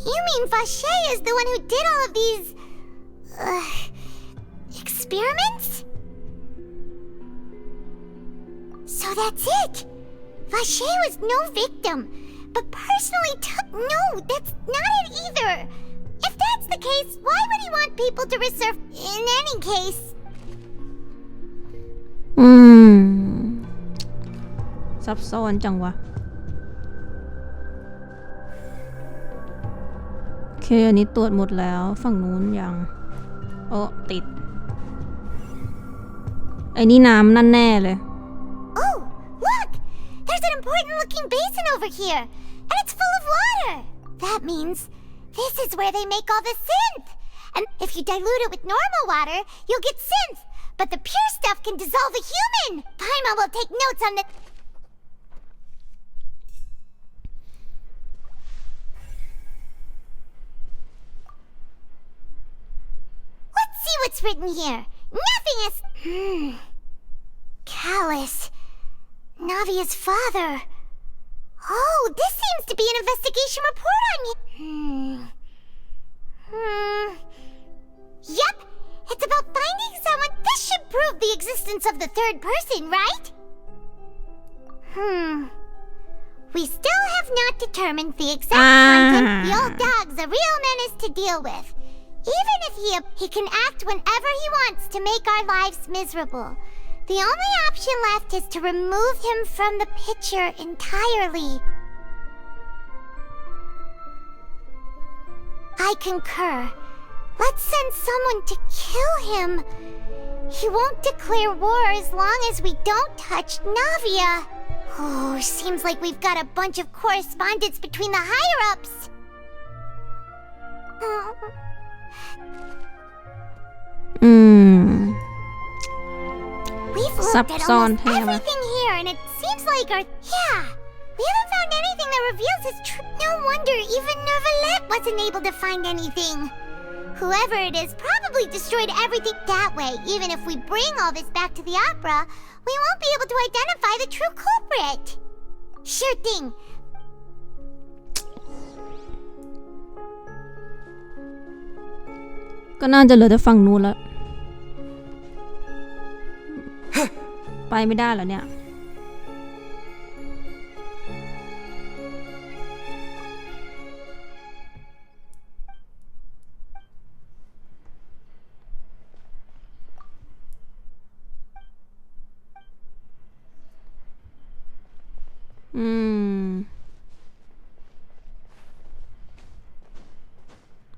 You mean Vache is the one who did all of these... experiments? So that's it! Vache was no victim, but personally No, that's not it either! If that's the case, why would he want people to resurf in any case? ซับซ้อนจังวะโอเคอันนี้ตรวจหมดแล้วฝั่งนู้นยังติดไอ้นี่น้ำนั่นแน่เลย Oh, look! There's an important looking basin over here, and it's full of water! That means this is where they make all the synth! And if you dilute it with normal water, you'll get synth! But the pure stuff can dissolve a human! Paimon will take notes on the... Let's see what's written here. Nothing is... Callus. Navia's father. Oh, this seems to be an investigation report on you. Yep, it's about finding someone. This should prove the existence of the third person, right? We still have not determined the exact content. The old dog's a real menace to deal with. Even if he can act whenever he wants to make our lives miserable. The only option left is to remove him from the picture entirely. I concur. Let's send someone to kill him. He won't declare war as long as we don't touch Navia. Oh, seems like we've got a bunch of correspondence between the higher-ups. We've looked at almost everything here, and it seems like our... Yeah, we haven't found anything that reveals his truth. No wonder even Nervalette wasn't able to find anything. Whoever it is probably destroyed everything that way. Even if we bring all this back to the opera, we won't be able to identify the true culprit. Sure thing. Cóน่าจะเหลือแต่ฝั่งนู้นแล้ว ไปไม่ได้แล้วเนี่ย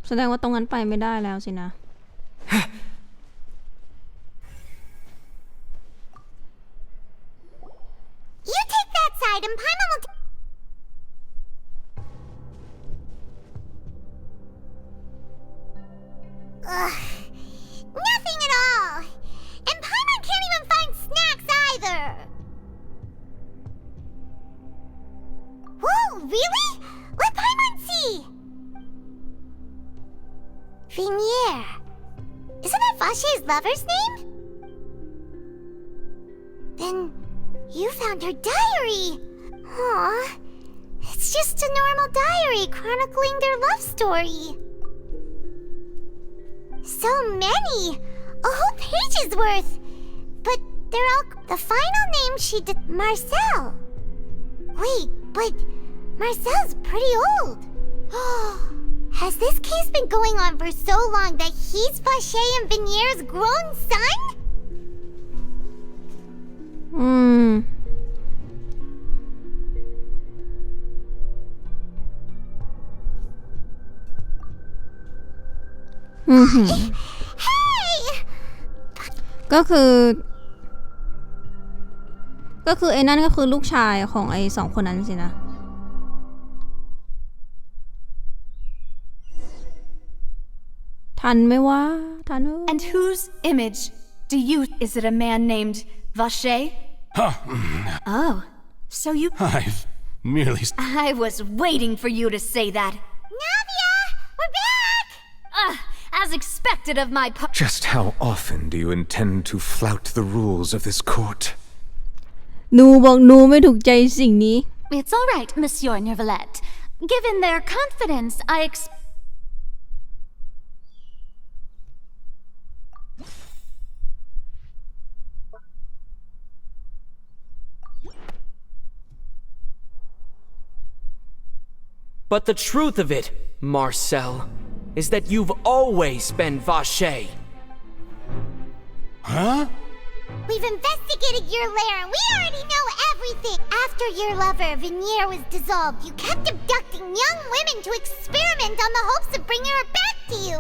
แสดงว่าตรงนั้นไปไม่ได้แล้วสินะ You take that side and Paimon will Nothing at all. And Paimon can't even find snacks either. Whoa, really? Let Paimon see. Vignier. Isn't that Vache's lover's name? Then you found her diary. Aw. It's just a normal diary chronicling their love story. So many! A whole page's worth! But they're all... The final name she did... Marcel! Wait, but... Marcel's pretty old. Has this case been going on for so long that he's Vache and Vignier's grown son? Hey! ก็คือไอ้นั่นก็คือลูกชายของไอ้สองคนนั้นสินะทันไหมวะทัน And whose image do you... Is it a man named Vache? Oh, so you... I've merely... I was waiting for you to say that. Navia! We're back! As expected of my Just how often do you intend to flout the rules of this court? หนูบอกหนูไม่ถูกใจสิ่งนี้ It's all right, Monsieur Nervalette. Given their confidence, But the truth of it, Marcel, is that you've always been Vache. Huh? We've investigated your lair and we already know everything. After your lover, Vignier, was dissolved, you kept abducting young women to experiment on the hopes of bringing her back to you.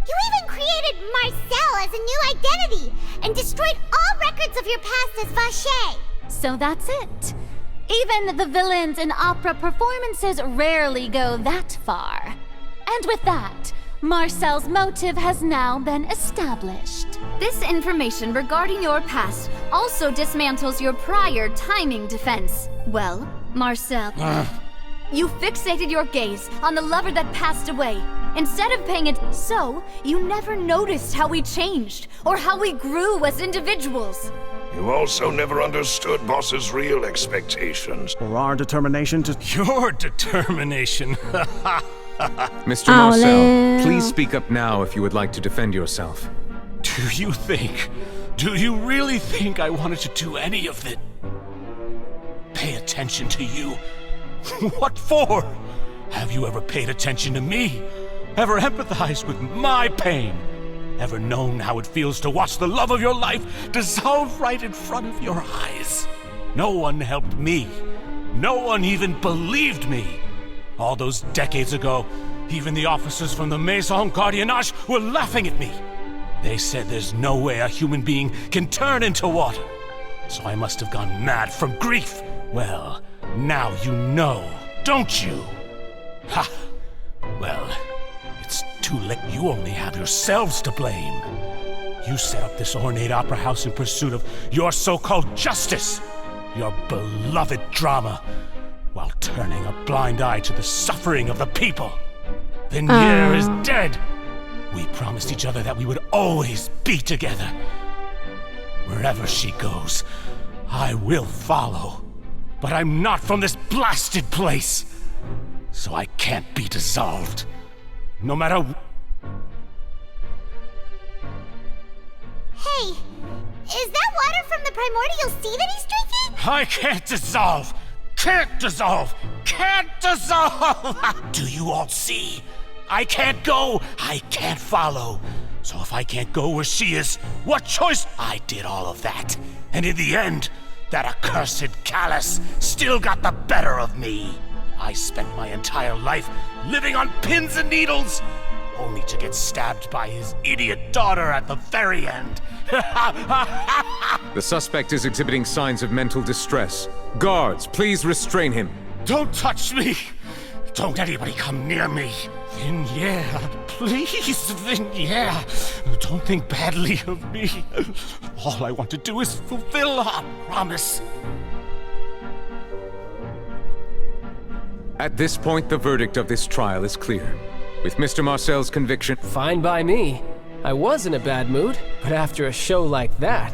You even created Marcel as a new identity and destroyed all records of your past as Vache. So that's it. Even the villains in opera performances rarely go that far. And with that, Marcel's motive has now been established. This information regarding your past also dismantles your prior timing defense. Well, Marcel, you fixated your gaze on the lover that passed away, instead of paying it. So, you never noticed how we changed, or how we grew as individuals. You also never understood Boss's real expectations. Or our determination to... Your determination? Mr. Marcel, please speak up now if you would like to defend yourself. Do you really think I wanted to do any of it? Pay attention to you? What for? Have you ever paid attention to me? Ever empathized with my pain? Ever known how it feels to watch the love of your life dissolve right in front of your eyes? No one helped me. No one even believed me. All those decades ago, even the officers from the Maison Gardiennage were laughing at me. They said there's no way a human being can turn into water. So I must have gone mad from grief. Well, now you know, don't you? Ha! Well, it's too late. You only have yourselves to blame. You set up this ornate opera house in pursuit of your so-called justice, your beloved drama, while turning a blind eye to the suffering of the people. Vignier is dead. We promised each other that we would always be together. Wherever she goes, I will follow. But I'm not from this blasted place, so I can't be dissolved. No matter... Hey, is that water from the primordial sea that he's drinking? I can't dissolve! Can't dissolve! Can't dissolve! Do you all see? I can't go, I can't follow. So if I can't go where she is, what choice? I did all of that. And in the end, That accursed Callus still got the better of me. I spent my entire life living on pins and needles, only to get stabbed by his idiot daughter at the very end. The suspect is exhibiting signs of mental distress. Guards, please restrain him. Don't touch me! Don't anybody come near me! Vignere, please, Vignere, don't think badly of me. All I want to do is fulfill our promise. At this point, the verdict of this trial is clear. With Mr. Marcel's conviction... Fine by me. I was in a bad mood, but after a show like that,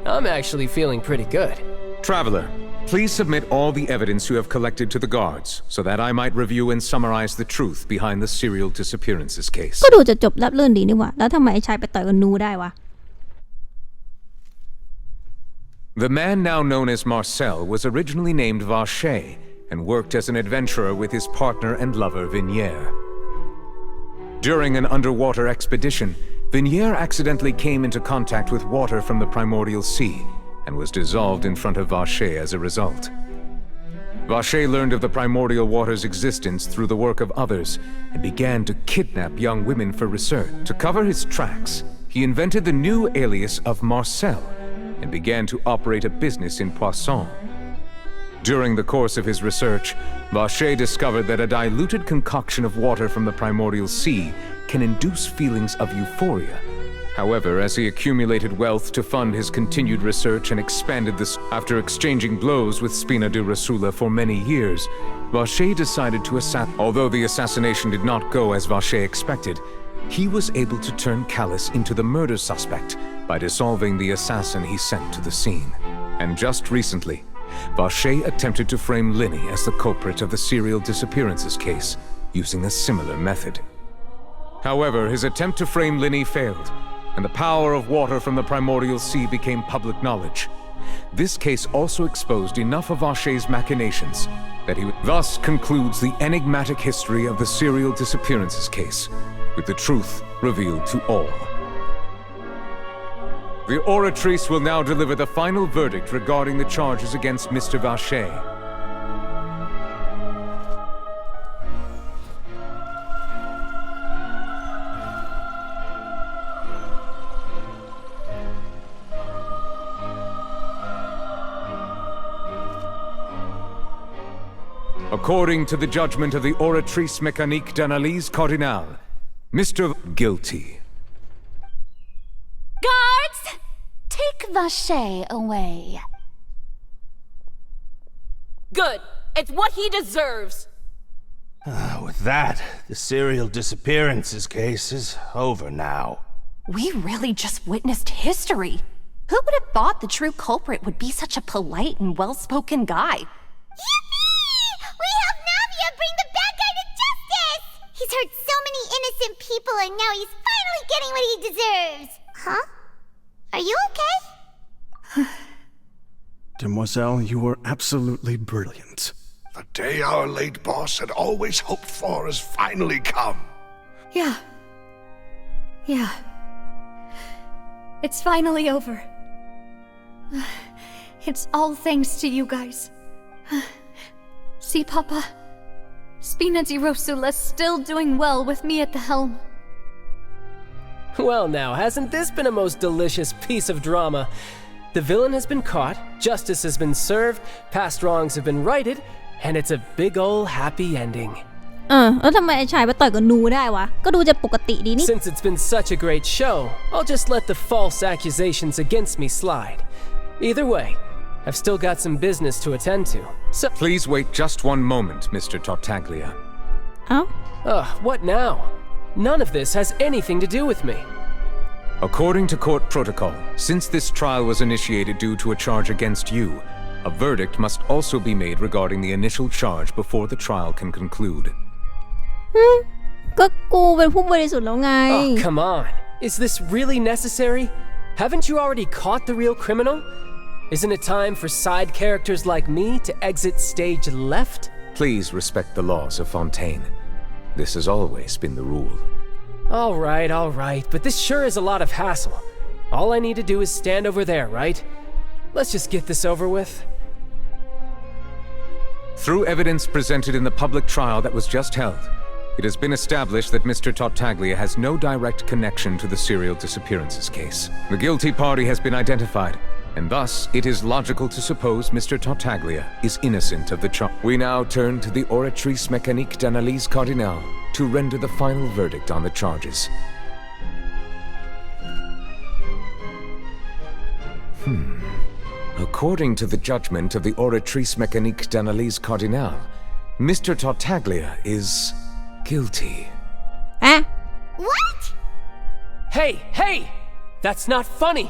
I'm actually feeling pretty good. Traveler, please submit all the evidence you have collected to the guards, so that I might review and summarize the truth behind the serial disappearances case. ก็ดูจะจบรับลื่นดีนี่หว่าแล้วทำไมไอ้ชายไปต่อยกับนูได้วะ The man now known as Marcel was originally named Vacher and worked as an adventurer with his partner and lover Vignere. During an underwater expedition, Vignere accidentally came into contact with water from the primordial sea and was dissolved in front of Vacher as a result. Vacher learned of the primordial water's existence through the work of others and began to kidnap young women for research. To cover his tracks, he invented the new alias of Marcel and began to operate a business in Poisson. During the course of his research, Vacher discovered that a diluted concoction of water from the primordial sea can induce feelings of euphoria. However, as he accumulated wealth to fund his continued research and expanded this, after exchanging blows with Spina de Rasula for many years, Vacher decided to assassinate. Although the assassination did not go as Vacher expected, he was able to turn Callus into the murder suspect by dissolving the assassin he sent to the scene. And just recently, Vacher attempted to frame Linny as the culprit of the serial disappearances case, using a similar method. However, his attempt to frame Linny failed, and the power of water from the primordial sea became public knowledge. This case also exposed enough of Vacher's machinations that he thus concludes the enigmatic history of the serial disappearances case, with the truth revealed to all. The oratrice will now deliver the final verdict regarding the charges against Mr. Vacher. According to the judgment of the oratrice mécanique d'analyse cardinale, Mr. Guilty. Guards! Take Vacher away. Good. It's what he deserves. With that, the serial disappearances case is over now. We really just witnessed history. Who would have thought the true culprit would be such a polite and well-spoken guy? Yippee! We helped Navia bring the bad guy to justice! He's hurt so many innocent people and now he's finally getting what he deserves. Huh? Are you okay? Demoiselle, you were absolutely brilliant. The day our late boss had always hoped for has finally come. Yeah. It's finally over. It's all thanks to you guys. See, Papa? Spina di Rosula's still doing well with me at the helm. Well now, hasn't this been a most delicious piece of drama? The villain has been caught, justice has been served, past wrongs have been righted, and it's a big ol' happy ending. แล้วทำไมไอ้ชายไปต่อยกับนูได้วะก็ดูจะปกติดีนี่ Since it's been such a great show, I'll just let the false accusations against me slide. Either way, I've still got some business to attend to, so... Please wait just one moment, Mr. Tartaglia. What now? None of this has anything to do with me. According to court protocol, since this trial was initiated due to a charge against you, a verdict must also be made regarding the initial charge before the trial can conclude. ก็กูเป็นผู้บริสุทธิ์แล้วไง Oh, come on. Is this really necessary? Haven't you already caught the real criminal? Isn't it time for side characters like me to exit stage left? Please respect the laws of Fontaine. This has always been the rule. All right, but this sure is a lot of hassle. All I need to do is stand over there, right? Let's just get this over with. Through evidence presented in the public trial that was just held, it has been established that Mr. Tartaglia has no direct connection to the serial disappearances case. The guilty party has been identified, and thus it is logical to suppose Mr. Tartaglia is innocent of the charge. We now turn to the Oratrice Mécanique d'Analyse Cardinale to render the final verdict on the charges. According to the judgment of the Oratrice Mécanique d'Analyse Cardinale, Mr. Tartaglia is guilty. What? Hey! That's not funny!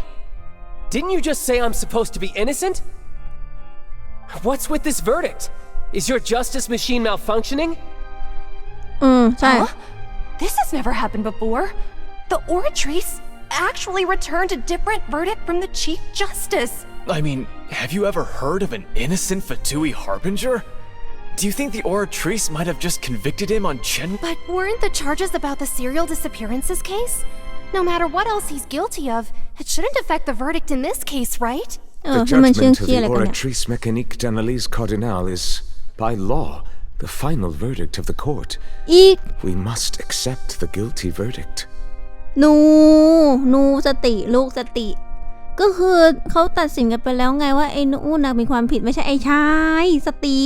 Didn't you just say I'm supposed to be innocent? What's with this verdict? Is your justice machine malfunctioning? Huh? This has never happened before. The Oratrice actually returned a different verdict from the Chief Justice. I mean, have you ever heard of an innocent Fatui Harbinger? Do you think the Oratrice might have just convicted him on Chen? But weren't the charges about the serial disappearances case? No matter what else he's guilty of, it shouldn't affect the verdict in this case, right? The judgment of the Oratrice Mécanique d'Analyse Cardinale is, by law, the final verdict of the court. We must accept the guilty verdict. นูสติลูกสติก็คือเขาตัดสินกันไปแล้วไงว่าไอ้นู่นน่ะมีความผิดไม่ใช่ไอ้ชายสติ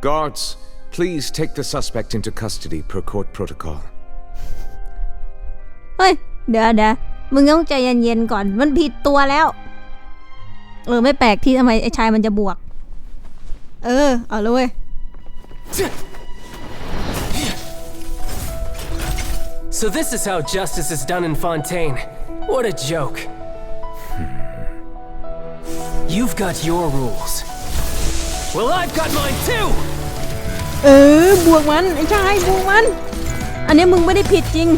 Guards, please take the suspect into custody per court protocol. เฮ้ยเดี๋ยวมึงต้องใจเย็นๆก่อนมันผิดตัวแล้วไม่แปลกที่ทำไมไอ้ชายมันจะบวกเอาเลย So this is how justice is done in Fontaine. What a joke. You've got your rules. Well, I've got mine too. บวกมันไอ้ชายบวกมันอันนี้มึงไม่ได้ผิดจริง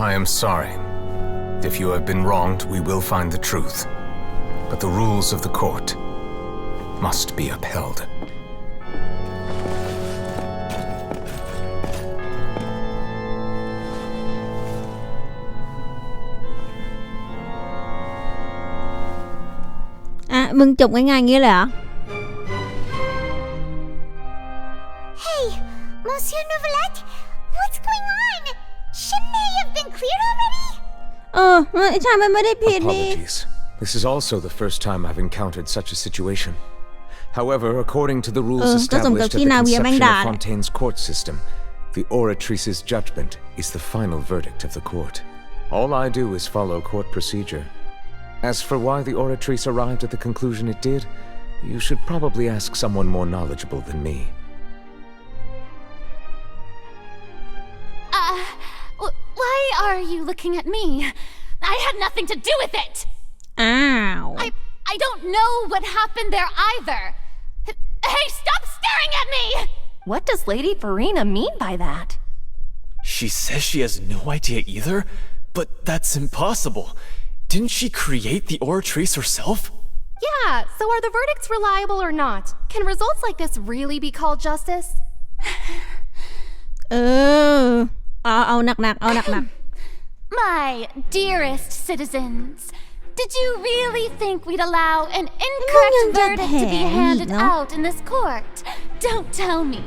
I am sorry. If you have been wronged, we will find the truth. But the rules of the court must be upheld. Mừng chụp ngay ngay nghĩa là Hey, Monsieur Novelette, what's going on? Shouldn't they have been cleared already? Apologies. This is also the first time I've encountered such a situation. However, according to the rules established at the conception of Fontaine's court system, the Oratrice's judgment is the final verdict of the court. All I do is follow court procedure. As for why the Oratrice arrived at the conclusion it did, you should probably ask someone more knowledgeable than me. Why are you looking at me? I had nothing to do with it! Ow. I don't know what happened there either. Hey, stop staring at me! What does Lady Farina mean by that? She says she has no idea either, but that's impossible. Didn't she create the Oratrice herself? Yeah, so are the verdicts reliable or not? Can results like this really be called justice? เอาหนัก My dearest citizens, did you really think we'd allow an incorrect verdict to be handed out in this court? Don't tell me.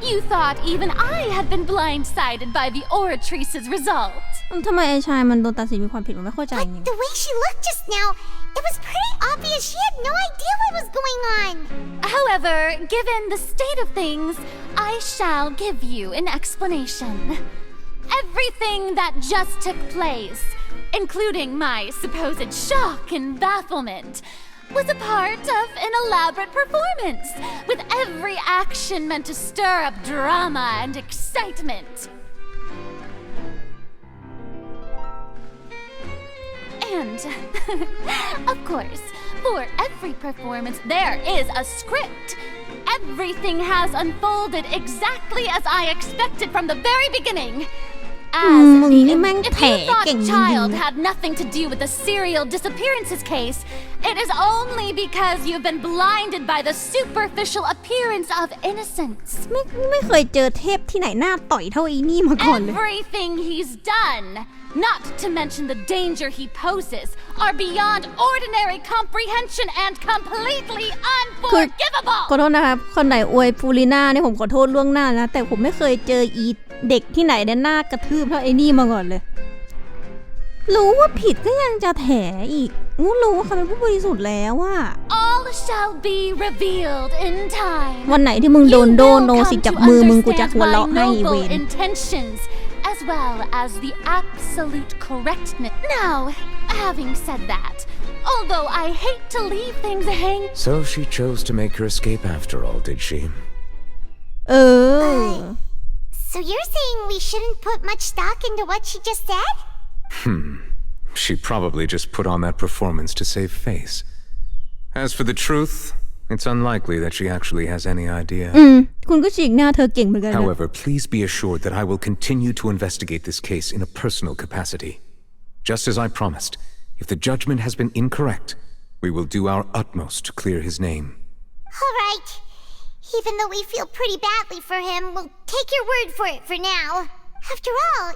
You thought even I had been blindsided by the Oratrice's result. ทำไมไอ้ชายมันโดนตัดสินมีความผิดมันไม่เข้าใจ But the way she looked just now, it was pretty obvious she had no idea what was going on. However, given the state of things, I shall give you an explanation. Everything that just took place, including my supposed shock and bafflement, was a part of an elaborate performance, with every action meant to stir up drama and excitement. And, of course, for every performance there is a script. Everything has unfolded exactly as I expected from the very beginning. As if you thought Child had nothing to do with the serial disappearances case, it is only because you've been blinded by the superficial appearance of innocence. ไม่เคยเจอเทพที่ไหนหน้าต่อยเท่าอีนี่มาก่อนเลย Everything he's done, not to mention the danger he poses, are beyond ordinary comprehension and completely unforgivable. ขอโทษนะครับคนไหนอวยฟูลิน่าเนี่ยผมขอโทษล่วงหน้านะแต่ผมไม่เคยเจออีเด็กที่ไหนได้หน้ากระทืบเท่าไอ้นี่มาก่อนเลยรู้ว่าผิดก็ยังจะแถอีกรู้ว่าเขาเป็นผู้บริสุทธิ์แล้วว่า All shall be revealed in time. วันไหนที่มึงโดนโดนโนสิจับมือมึงกูจะหัวเราะให้เวร intentions as well as the absolute correctness. Now, having said that, although I hate to leave things hanging. So she chose to make her escape after all, did she? So you're saying we shouldn't put much stock into what she just said? She probably just put on that performance to save face. As for the truth, it's unlikely that she actually has any idea. คุณก็ฉีกหน้าเธอเก่งเหมือนกันนะ However, please be assured that I will continue to investigate this case in a personal capacity. Just as I promised, if the judgment has been incorrect, we will do our utmost to clear his name. All right. Even though we feel pretty badly for him, we'll take your word for it for now. After all,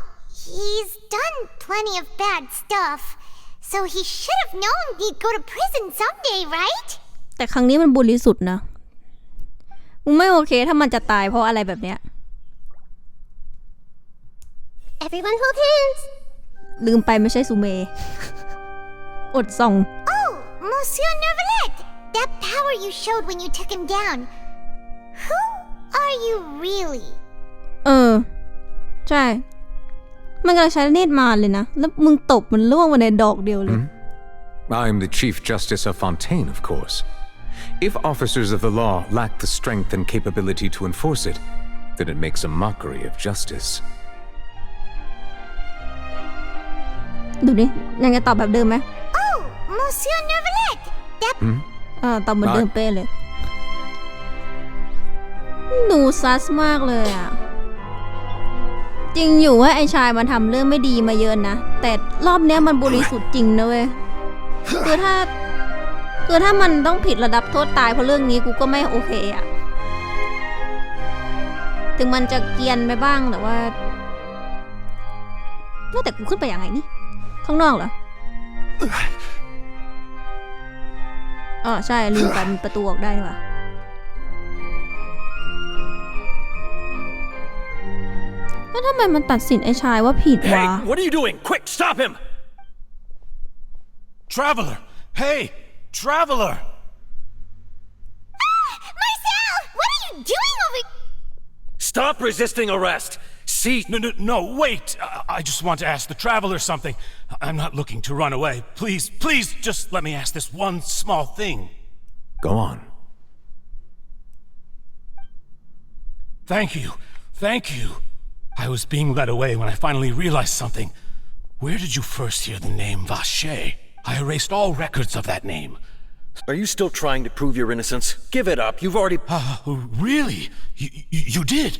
he's done plenty of bad stuff, so he should have known he'd go to prison someday, right? แต่ครั้งนี้มันบริสุทธิ์นะมึงไม่โอเคถ้ามันจะตายเพราะอะไรแบบเนี้ย Everyone hold hands. ลืมไปไม่ใช่สุเมอดส่อง Oh, Monsieur Nervalet, that power you showed when you took him down.Who are you really? ใช่มันกำลังใช้เนตรมารเลยนะแล้วมึงตบมันล่วงมาในดอกเดียวเลย I'm the Chief Justice of Fontaine, of course. If officers of the law lack the strength and capability to enforce it, then it makes a mockery of justice. ดูดิยังจะตอบแบบเดิมไหม Oh, Monsieur Nervalet, that ตอบเหมือนเดิมเป๊ะเลยดูซัสมากเลยอ่ะจริงอยู่ว่าไอชายมันทำเรื่องไม่ดีมาเยอะนะแต่รอบเนี้ยมันบริสุทธิ์จริงนะเว้ยคือถ้ามันต้องผิดระดับโทษตายเพราะเรื่องนี้กูก็ไม่โอเคอ่ะถึงมันจะเกรียนไปบ้างแต่ว่าแต่กูขึ้นไปยังไงนี่ข้างนอกเหรอใช่ลืมไปมันประตูออกได้นี่หว่าแล้วทำไมมันตัดสินไอ้ชายว่าผิดวะ Hey, what are you doing? Quick, stop him! Traveler! Hey, traveler! Marcel, what are you doing over? Stop resisting arrest. See? No, wait! I just want to ask the traveler something. I'm not looking to run away. Please, just let me ask this one small thing. Go on. Thank you. I was being led away when I finally realized something. Where did you first hear the name Vacher? I erased all records of that name. Are you still trying to prove your innocence? Give it up. You've already... Really? You did?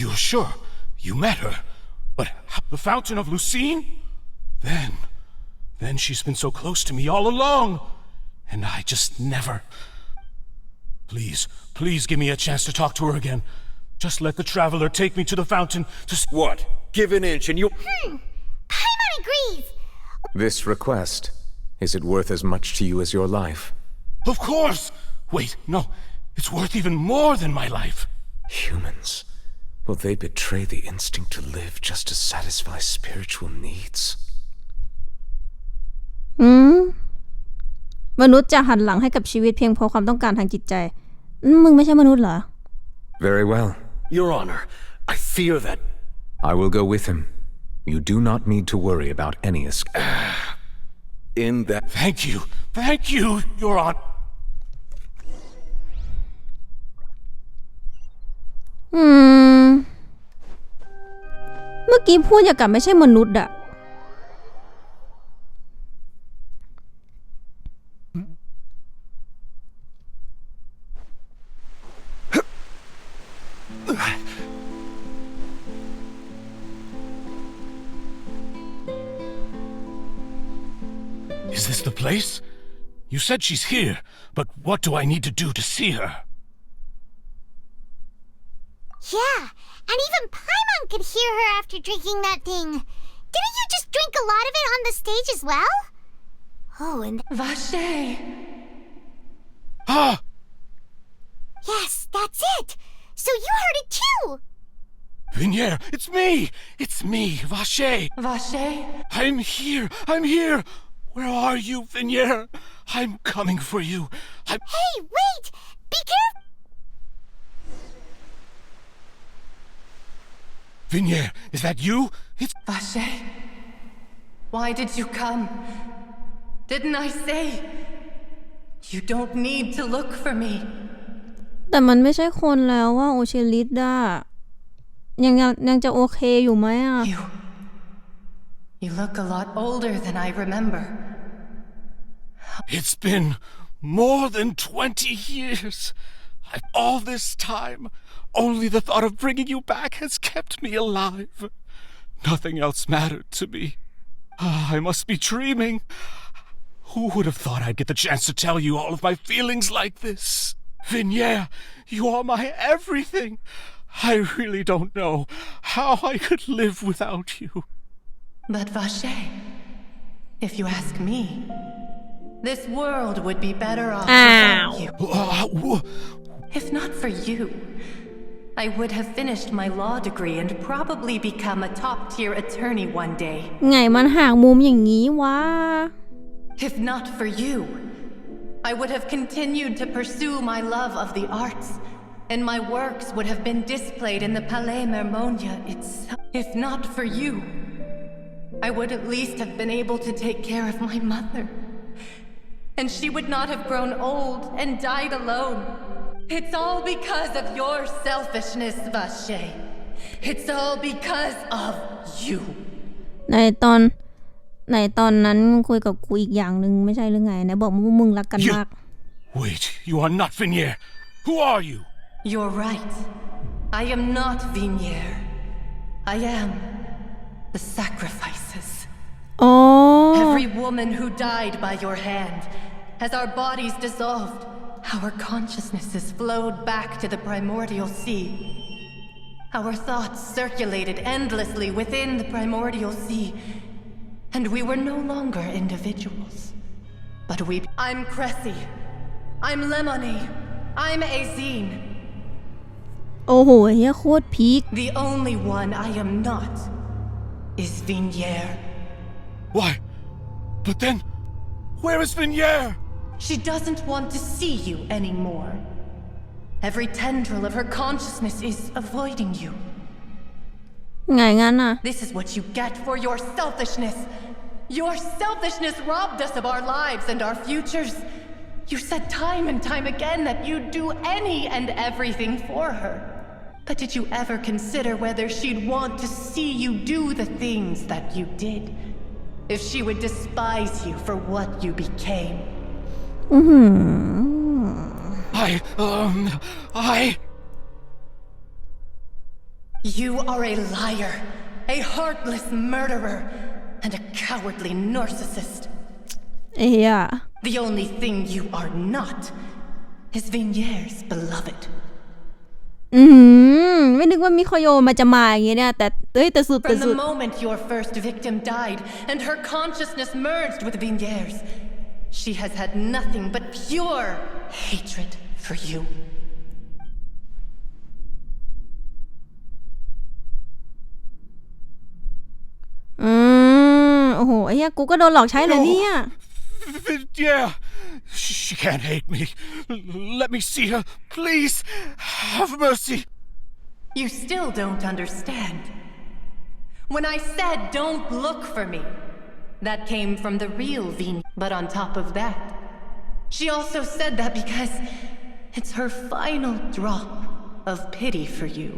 You're sure? You met her? But the Fountain of Lucine? Then she's been so close to me all along. And I just never... Please give me a chance to talk to her again. Just let the traveler take me to the fountain to... What? Give an inch and you... Paimon agrees. This request, is it worth as much to you as your life? Of course! Wait, no. It's worth even more than my life. Humans. Will they betray the instinct to live just to satisfy spiritual needs? มนุษย์จะหันหลังให้กับชีวิตเพียงเพราะความต้องการทางจิตใจมึงไม่ใช่มนุษย์เหรอ Very well. Your Honor, I fear that... I will go with him. You do not need to worry about any escape. In that... Thank you, Your Honor. มื่อกี้พูดอย่างกับไม่ใช่มนุษย์อะ Is this the place? You said she's here, but what do I need to do to see her? Yeah, and even Paimon could hear her after drinking that thing. Didn't you just drink a lot of it on the stage as well? Oh, and... Vache! Ah! Yes, that's it! So you heard it too! Vignier, it's me! It's me, Vache! Vache? I'm here! I'm here! Where are you, Vignier? I'm coming for you. Hey, wait! Be careful! Vignier, is that you? It's... Vache? Why did you come? Didn't I say? You don't need to look for me. แต่มันไม่ใช่คนแล้วว่าโอเชลิสอะยังจะโอเคอยู่ไหมอะ You look a lot older than I remember. It's been more than 20 years. All this time, only the thought of bringing you back has kept me alive. Nothing else mattered to me. I must be dreaming. Who would have thought I'd get the chance to tell you all of my feelings like this? Vignier, you are my everything. I really don't know how I could live without you. But Vache, if you ask me, this world would be better off without you. If not for you, I would have finished my law degree and probably become a top-tier attorney one day. ไงมันห่างมุมอย่างนี้วะ If not for you, I would have continued to pursue my love of the arts, and my works would have been displayed in the Palais Mermonia itself. If not for you, I would at least have been able to take care of my mother, and she would not have grown old and died alone. It's all because of your selfishness, Vache. It's all because of you. ในตอนนั้นคุยกับกูอีกอย่างหนึ่งไม่ใช่หรือไงนะบอกว่ามึงรักกันมาก Wait, you are not Vignier. Who are you? You're right. I am not Vignier. I am the sacrifices. Every woman who died by your hand, as our bodies dissolved, our consciousnesses flowed back to the primordial sea. Our thoughts circulated endlessly within the primordial sea, and we were no longer individuals. But I'm Cressy. I'm Lemony. I'm Azine. โอ้โหเฮียโคตรพีค The only one I am not is Vignier. Why? But then, where is Vignier? She doesn't want to see you anymore. Every tendril of her consciousness is avoiding you. ไงงั้นน่ะ This is what you get for your selfishness. Your selfishness robbed us of our lives and our futures. You said time and time again that you'd do any and everything for her. But did you ever consider whether she'd want to see you do the things that you did? If she would despise you for what you became? You are a liar, a heartless murderer, and a cowardly narcissist. Yeah. The only thing you are not is Vignier's beloved. ไม่นึกว่ามิโคโยมันจะมาอย่างเงี้ยเนี่ยแต่สุด From the moment your first victim died and her consciousness merged with Vignier's, she has had nothing but pure hatred for you. โอ้โหไอ้เหี้ยกูก็โดนหลอกใช้เลยเนี่ย Yeah, she can't hate me. Let me see her, please. Have mercy. You still don't understand. When I said don't look for me, that came from the real Vignier. But on top of that, she also said that because it's her final drop of pity for you.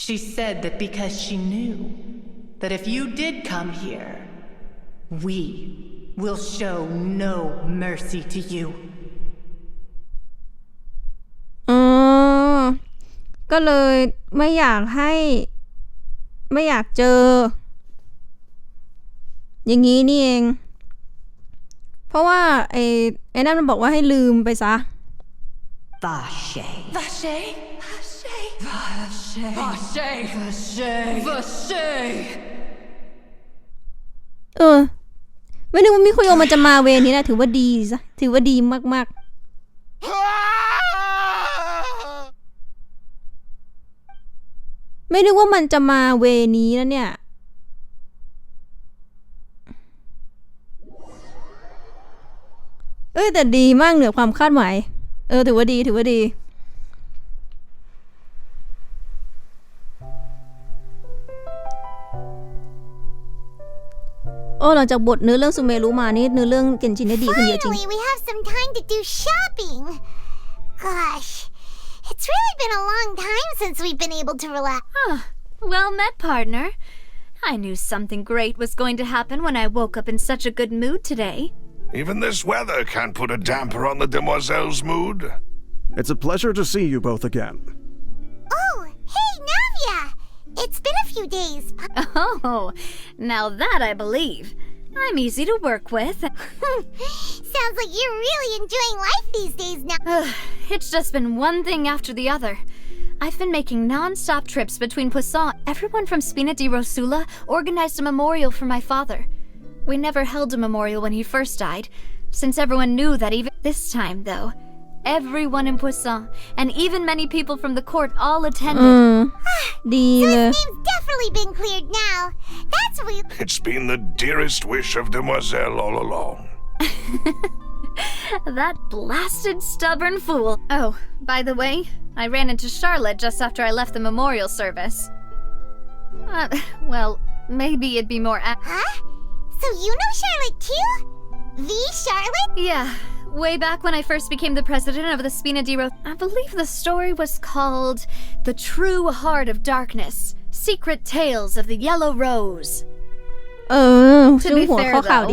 She said that because she knew that if you did come here, we will show no mercy to you. ก็เลยไม่อยากเจออย่างนี้นี่เองเพราะว่าไอ้นั่นมันบอกว่าให้ลืมไปซะ Vache. Vache? Vache? Vache? Vache? Vache? ไม่นึกว่ามิคุโยมันจะมาเวนี้นะถือว่าดีซะถือว่าดีมากๆไม่นึกว่ามันจะมาเวนี้นะเนี่ยแต่ดีมากเหนือความคาดหมายถือว่าดีหลังจากบทเนื้อเรื่องซูเมรุมานี่เนื้อเรื่องเกนจินได้ดีขึ้นเยอะจริง Finally, we have some time to do shopping. Gosh, it's really been a long time since we've been able to relax. Well met, partner. I knew something great was going to happen when I woke up in such a good mood today. Even this weather can't put a damper on the demoiselle's mood. It's a pleasure to see you both again. Oh, hey, Navia! It's been a few days. Oh, now that I believe. I'm easy to work with. Sounds like you're really enjoying life these days now. It's just been one thing after the other. I've been making non-stop trips between Poisson. Everyone from Spina di Rosula organized a memorial for my father. We never held a memorial when he first died, since everyone knew that even this time, though, everyone in Poisson, and even many people from the court all attended. So his name's definitely been cleared now. That's real. It's been the dearest wish of Demoiselle all along. That blasted stubborn fool. Oh, by the way, I ran into Charlotte just after I left the memorial service. Well, maybe it'd be more Huh? So you know Charlotte too? The Charlotte? Yeah, way back when I first became the president of the Spina di Rosula. I believe the story was called The True Heart of Darkness, Secret Tales of the Yellow Rose. To be fair, though,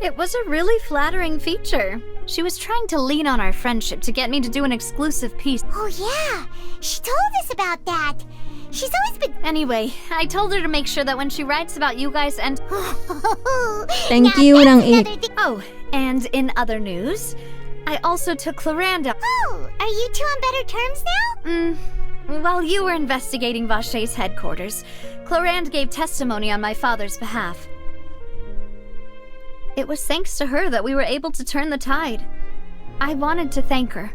it was a really flattering feature. She was trying to lean on our friendship to get me to do an exclusive piece. Oh yeah, she told us about that. She's always been... Anyway, I told her to make sure that when she writes about you guys and... Thank you, Nang-ik. Oh, and in other news, I also took Claranda. Oh, are you two on better terms now? While you were investigating Vache's headquarters, Clarand gave testimony on my father's behalf. It was thanks to her that we were able to turn the tide. I wanted to thank her.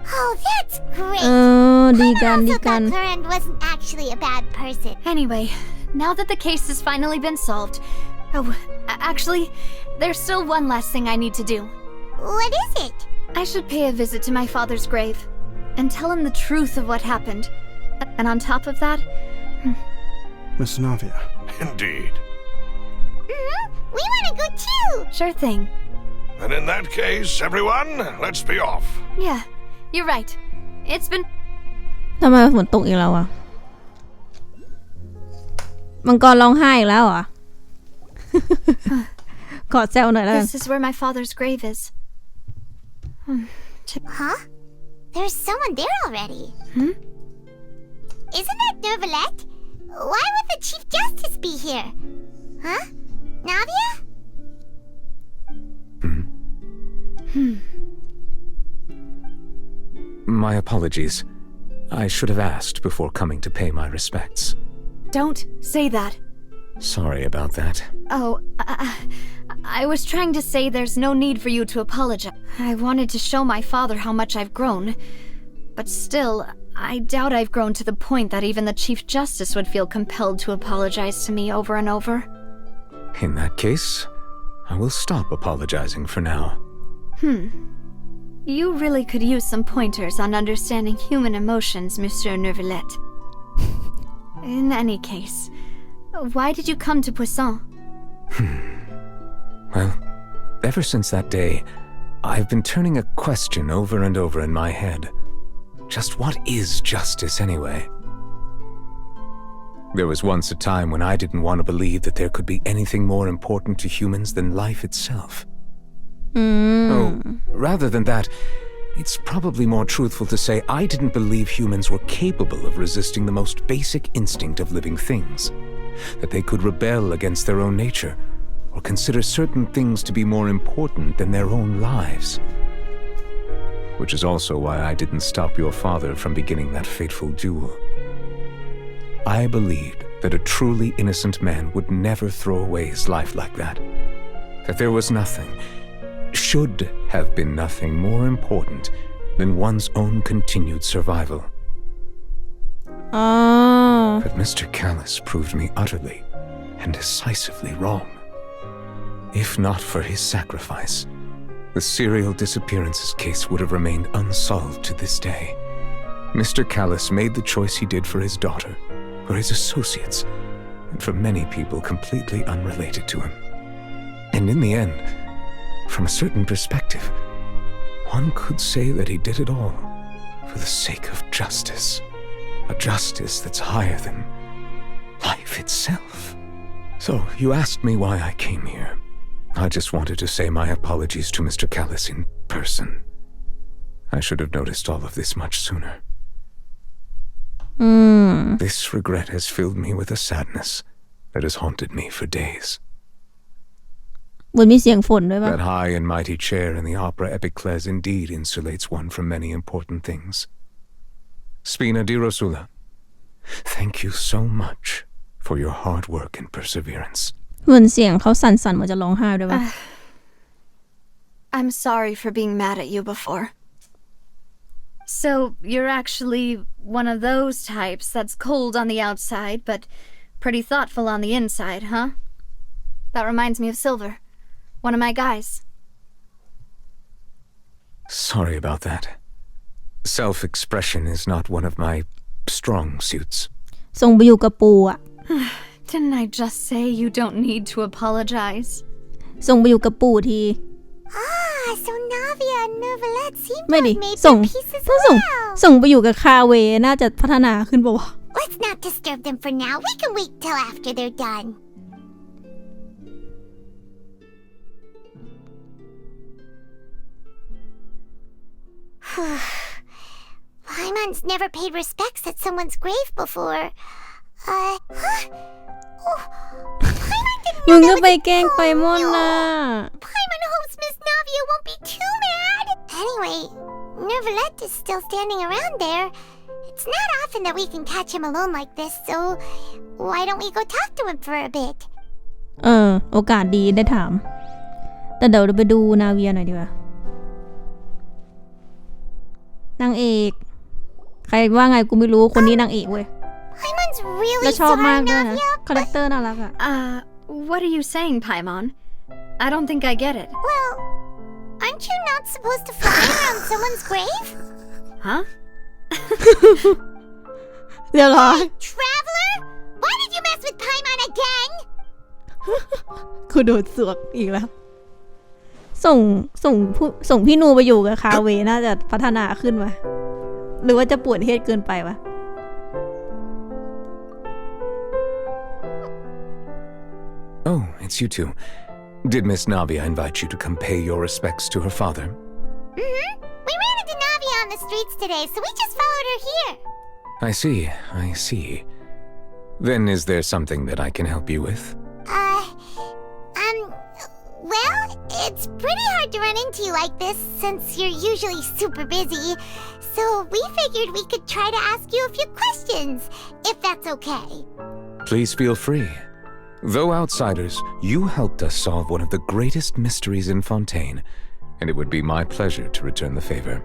Oh, that's great. Đi gan, đi I also gan. thought Clarand wasn't actually a bad person. Anyway, now that the case has finally been solved... Oh, actually, there's still one last thing I need to do. What is it? I should pay a visit to my father's grave and tell him the truth of what happened. And on top of that... Miss Navia. Indeed. We want to go too. Sure thing. And in that case, everyone, let's be off. Yeah, you're right. It's been... ทำไมฝนตกอีกแล้วอ่ะมังกรร้องไห้อีกแล้วอ่ะ ขอแซวหน่อยแล้วกัน This is where my father's grave is. Huh? There's someone there already. Isn't that Nervalette? Why would the Chief Justice be here? Huh? Navia? My apologies. I should have asked before coming to pay my respects. Don't say that. Sorry about that. Oh, I was trying to say there's no need for you to apologize. I wanted to show my father how much I've grown. But still, I doubt I've grown to the point that even the Chief Justice would feel compelled to apologize to me over and over. In that case, I will stop apologizing for now. You really could use some pointers on understanding human emotions, Monsieur Nervalette. In any case, why did you come to Poisson? Well, ever since that day, I've been turning a question over and over in my head. Just what is justice anyway? There was once a time when I didn't want to believe that there could be anything more important to humans than life itself. Oh, rather than that, it's probably more truthful to say I didn't believe humans were capable of resisting the most basic instinct of living things, that they could rebel against their own nature, or consider certain things to be more important than their own lives. Which is also why I didn't stop your father from beginning that fateful duel. I believed that a truly innocent man would never throw away his life like that. That there was nothing, should have been nothing more important than one's own continued survival. But Mr. Callus proved me utterly and decisively wrong. If not for his sacrifice, the serial disappearances case would have remained unsolved to this day. Mr. Callus made the choice he did for his daughter, for his associates, and for many people completely unrelated to him. And in the end, from a certain perspective, one could say that he did it all for the sake of justice. A justice that's higher than life itself. So, you asked me why I came here. I just wanted to say my apologies to Mr. Callus in person. I should have noticed all of this much sooner. This regret has filled me with a sadness that has haunted me for days. That high and mighty chair in the opera Epicles indeed insulates one from many important things. Spina di Rosula, thank you so much for your hard work and perseverance. I'm sorry for being mad at you before. So, you're actually one of those types that's cold on the outside, but pretty thoughtful on the inside, huh? That reminds me of Silver, one of my guys. Sorry about that. Self-expression is not one of my strong suits. Didn't I just say you don't need to apologize? ส่งไปอยู่กับปู่ที so Navia and Neuvillette seem to ไม่ดิ have made ส่ง their peace as ถ้า well. ส่งไปอยู่กับคาเวน่าจะพัฒนาขึ้นป่าวะ Let's not disturb them for now. We can wait till after they're done. Paimon's never paid respects at someone's grave before. Huh? Oh, Paimon didn't มึง know ก็ that ไป was แกล้งไปม่อนน่ะ Paimon hopes Miss Navia won't be too mad. Anyway, Neuvillette is still standing around there. It's not often that we can catch him alone like this, so why don't we go talk to him for a bit? โอกาสดีได้ถาม แต่เดี๋ยวเราไปดูนาเวียหน่อยดีกว่า นางเอก ใครว่าไงกูไม่รู้คนนี้นางเอกเว้ย Paimon's really และชอบ sorry, มากด้วยนะ Navia, คาแรคเตอร์น่ารักอะ What are you saying, Paimon? I don't think I get it. Well, aren't you not supposed to fly around someone's grave? Huh? เดี๋ยวรอ Traveler? Why did you mess with Paimon again? กูโดนสวกอีกแล้ว ส่งพี่นูไปอยู่กับคาเวน่าจะพัฒนาขึ้นวะหรือว่าจะปวดเทศเกินไปวะ Oh, it's you two. Did Miss Navia invite you to come pay your respects to her father? Mm-hmm. We ran into Navia on the streets today, so we just followed her here. I see. Then is there something that I can help you with? Well, it's pretty hard to run into you like this since you're usually super busy. So we figured we could try to ask you a few questions, if that's okay. Please feel free. Though outsiders, you helped us solve one of the greatest mysteries in Fontaine, and it would be my pleasure to return the favor.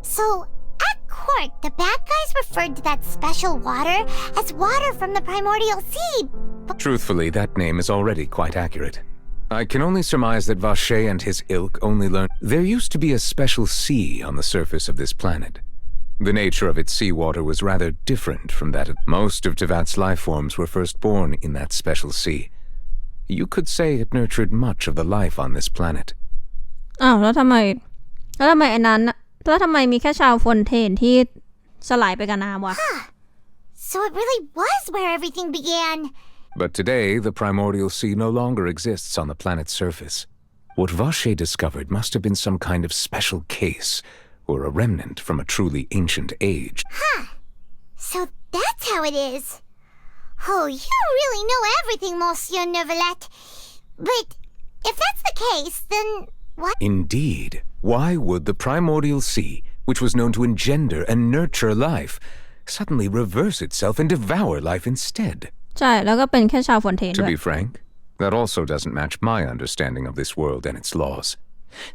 So, at court, the bad guys referred to that special water as water from the primordial sea. Truthfully, that name is already quite accurate. I can only surmise that Vacher and his ilk only learned there used to be a special sea on the surface of this planet. The nature of its seawater was rather different from that of most of Tevat's life forms were first born in that special sea. You could say it nurtured much of the life on this planet. อ้าวแล้วทำไมไอ้นั้น แล้วทำไมมีแค่ชาวฟอนเทนที่สลายไปกับน้ำวะ So it really was where everything began. But today, the primordial sea no longer exists on the planet's surface. What Vache discovered must have been some kind of special case, or a remnant from a truly ancient age. So that's how it is. Oh, you really know everything, Monsieur Neuvillette. But if that's the case, then what? Indeed. Why would the primordial sea, which was known to engender and nurture life, suddenly reverse itself and devour life instead? ใช่แล้วก็เป็นแค่ชาวฟอนเทน To ด้วย be frank, that also doesn't match my understanding of this world and its laws.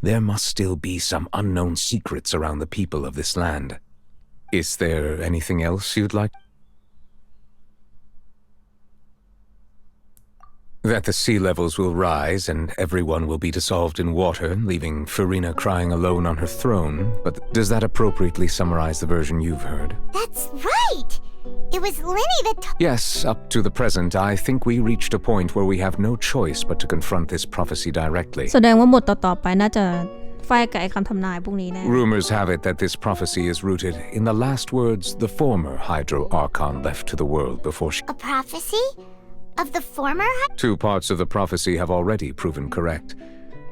There must still be some unknown secrets around the people of this land. Is there anything else you'd like? That the sea levels will rise and everyone will be dissolved in water, leaving Farina crying alone on her throne. But does that appropriately summarize the version you've heard? That's right! It was Linny that Yes, up to the present, I think we reached a point where we have no choice but to confront this prophecy directly. แสดงว่าบทต่อๆไปน่าจะไฟกับไอ้คำทำนายพวกนี้แน่ Rumors have it that this prophecy is rooted in the last words the former Hydro Archon left to the world before she... A prophecy? Of the former? Two parts of the prophecy have already proven correct.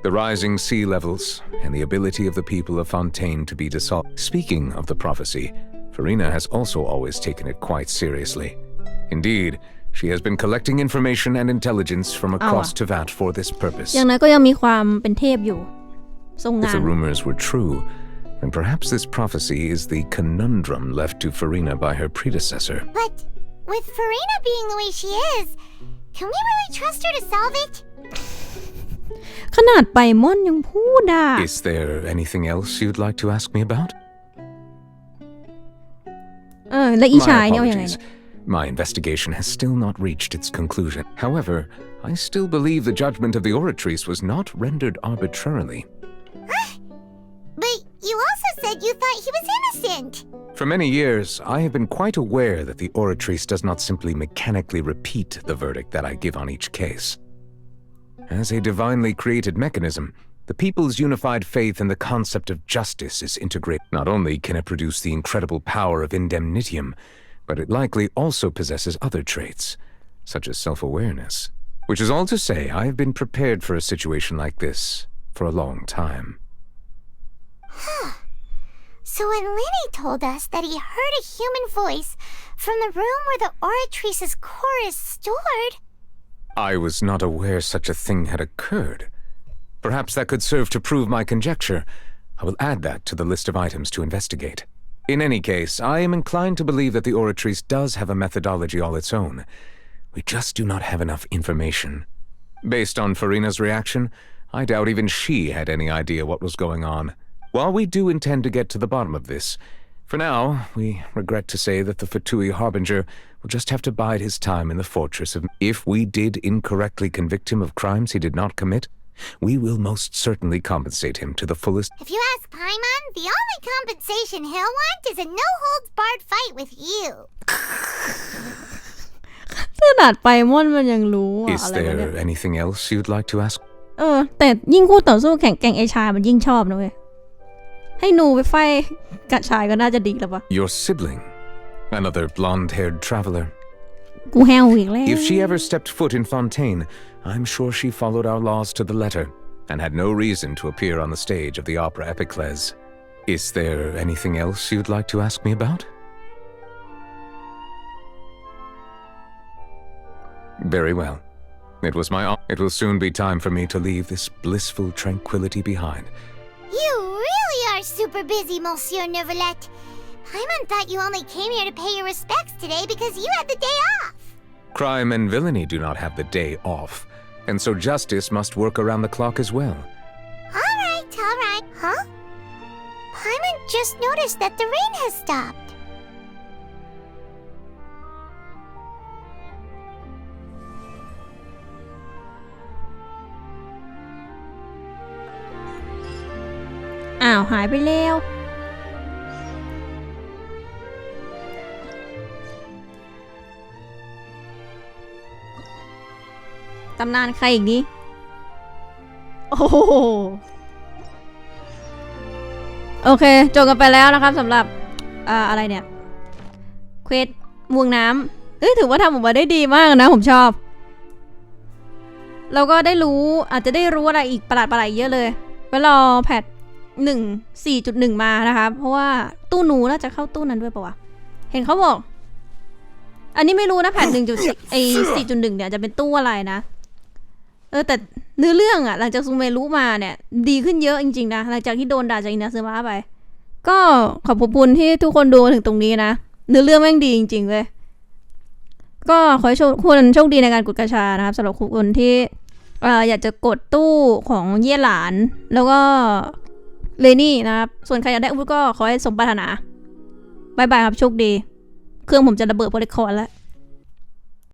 The rising sea levels and the ability of the people of Fontaine to be dissolved. Speaking of the prophecy, Farina has also always taken it quite seriously. Indeed, she has been collecting information and intelligence from across Tevat for this purpose. อย่างนั้นก็ยังมีความเป็นเทพอยู่ทรงงาน If the rumors were true, then perhaps this prophecy is the conundrum left to Farina by her predecessor. But with Farina being the way she is, can we really trust her to solve it? ขนาดไปม่อนยังพูดอ่ะ Is there anything else you'd like to ask me about? แล้วอีชายเนี่ยยังไง My investigation has still not reached its conclusion. However, I still believe the judgment of the Oratrice was not rendered arbitrarily. But you also said you thought he was innocent. For many years, I have been quite aware that the Oratrice does not simply mechanically repeat the verdict that I give on each case. As a divinely created mechanism, the people's unified faith in the concept of justice is integrated. Not only can it produce the incredible power of indemnitium, but it likely also possesses other traits, such as self-awareness. Which is all to say, I have been prepared for a situation like this for a long time. So when Linny told us that he heard a human voice from the room where the Oratrice's core is stored... I was not aware such a thing had occurred. Perhaps that could serve to prove my conjecture. I will add that to the list of items to investigate. In any case, I am inclined to believe that the Oratrice does have a methodology all its own. We just do not have enough information. Based on Farina's reaction, I doubt even she had any idea what was going on. While we do intend to get to the bottom of this, for now, we regret to say that the Fatui Harbinger will just have to bide his time in the fortress of... If we did incorrectly convict him of crimes he did not commit, we will most certainly compensate him to the fullest... If you ask Paimon, the only compensation he'll want is a no-holds-barred fight with you. ขนาดไปม่อนมันยังรู้อะ Is there anything else you'd like to ask? แต่ยิ่งคู่ต่อสู้แข่งแกร่งไอชายมันยิ่งชอบนะเว้ยให้หนูไปไฟกับชายก็น่าจะดีแล้วปะ Your sibling, another blonde-haired traveler. กูแฮวอีกแล้ว If she ever stepped foot in Fontaine, I'm sure she followed our laws to the letter and had no reason to appear on the stage of the opera Epiclese. Is there anything else you'd like to ask me about? Very well. It was my honor. It will soon be time for me to leave this blissful tranquility behind. You really are super busy, Monsieur Neuvillette. Paimon thought you only came here to pay your respects today because you had the day off. Crime and villainy do not have the day off, and so justice must work around the clock as well. All right. Huh? Paimon just noticed that the rain has stopped. Ảoหายไปแล้วตำนานใครอีกนี้โอ้โห โอเคจบกันไปแล้วนะครับสำหรับอะไรเนี่ยเควสวงน้ำถือว่าทำออกมาได้ดีมากนะผมชอบเราก็ได้รู้อาจจะได้รู้อะไรอีกประหลาดๆเยอะเลยไปรอแพท 4.1 มานะคะเพราะว่าตู้หนูน่าจะเข้าตู้นั้นด้วยป่าวะเห็นเขาบอกอันนี้ไม่รู้นะแพท 4.1 เนี่ยจะเป็นตู้อะไรนะแต่เนื้อเรื่องหลังจากซูเมรุมาเนี่ยดีขึ้นเยอะจริงๆนะหลังจากที่โดนด่าจากอินาซึมะไปก็ขอบคุณที่ทุกคนดูถึงตรงนี้นะเนื้อเรื่องแม่งดีจริงๆเลยก็ขอให้คุณโชคดีในการกดกาชานะครับสำหรับคนที่อยากจะกดตู้ของเย่หลานแล้วก็เลนี่นะครับส่วนใครอยากได้อาวุธก็ขอให้สมปรารถนาบายบายครับโชคดีเครื่องผมจะระเบิดโพลิคอนแล้ว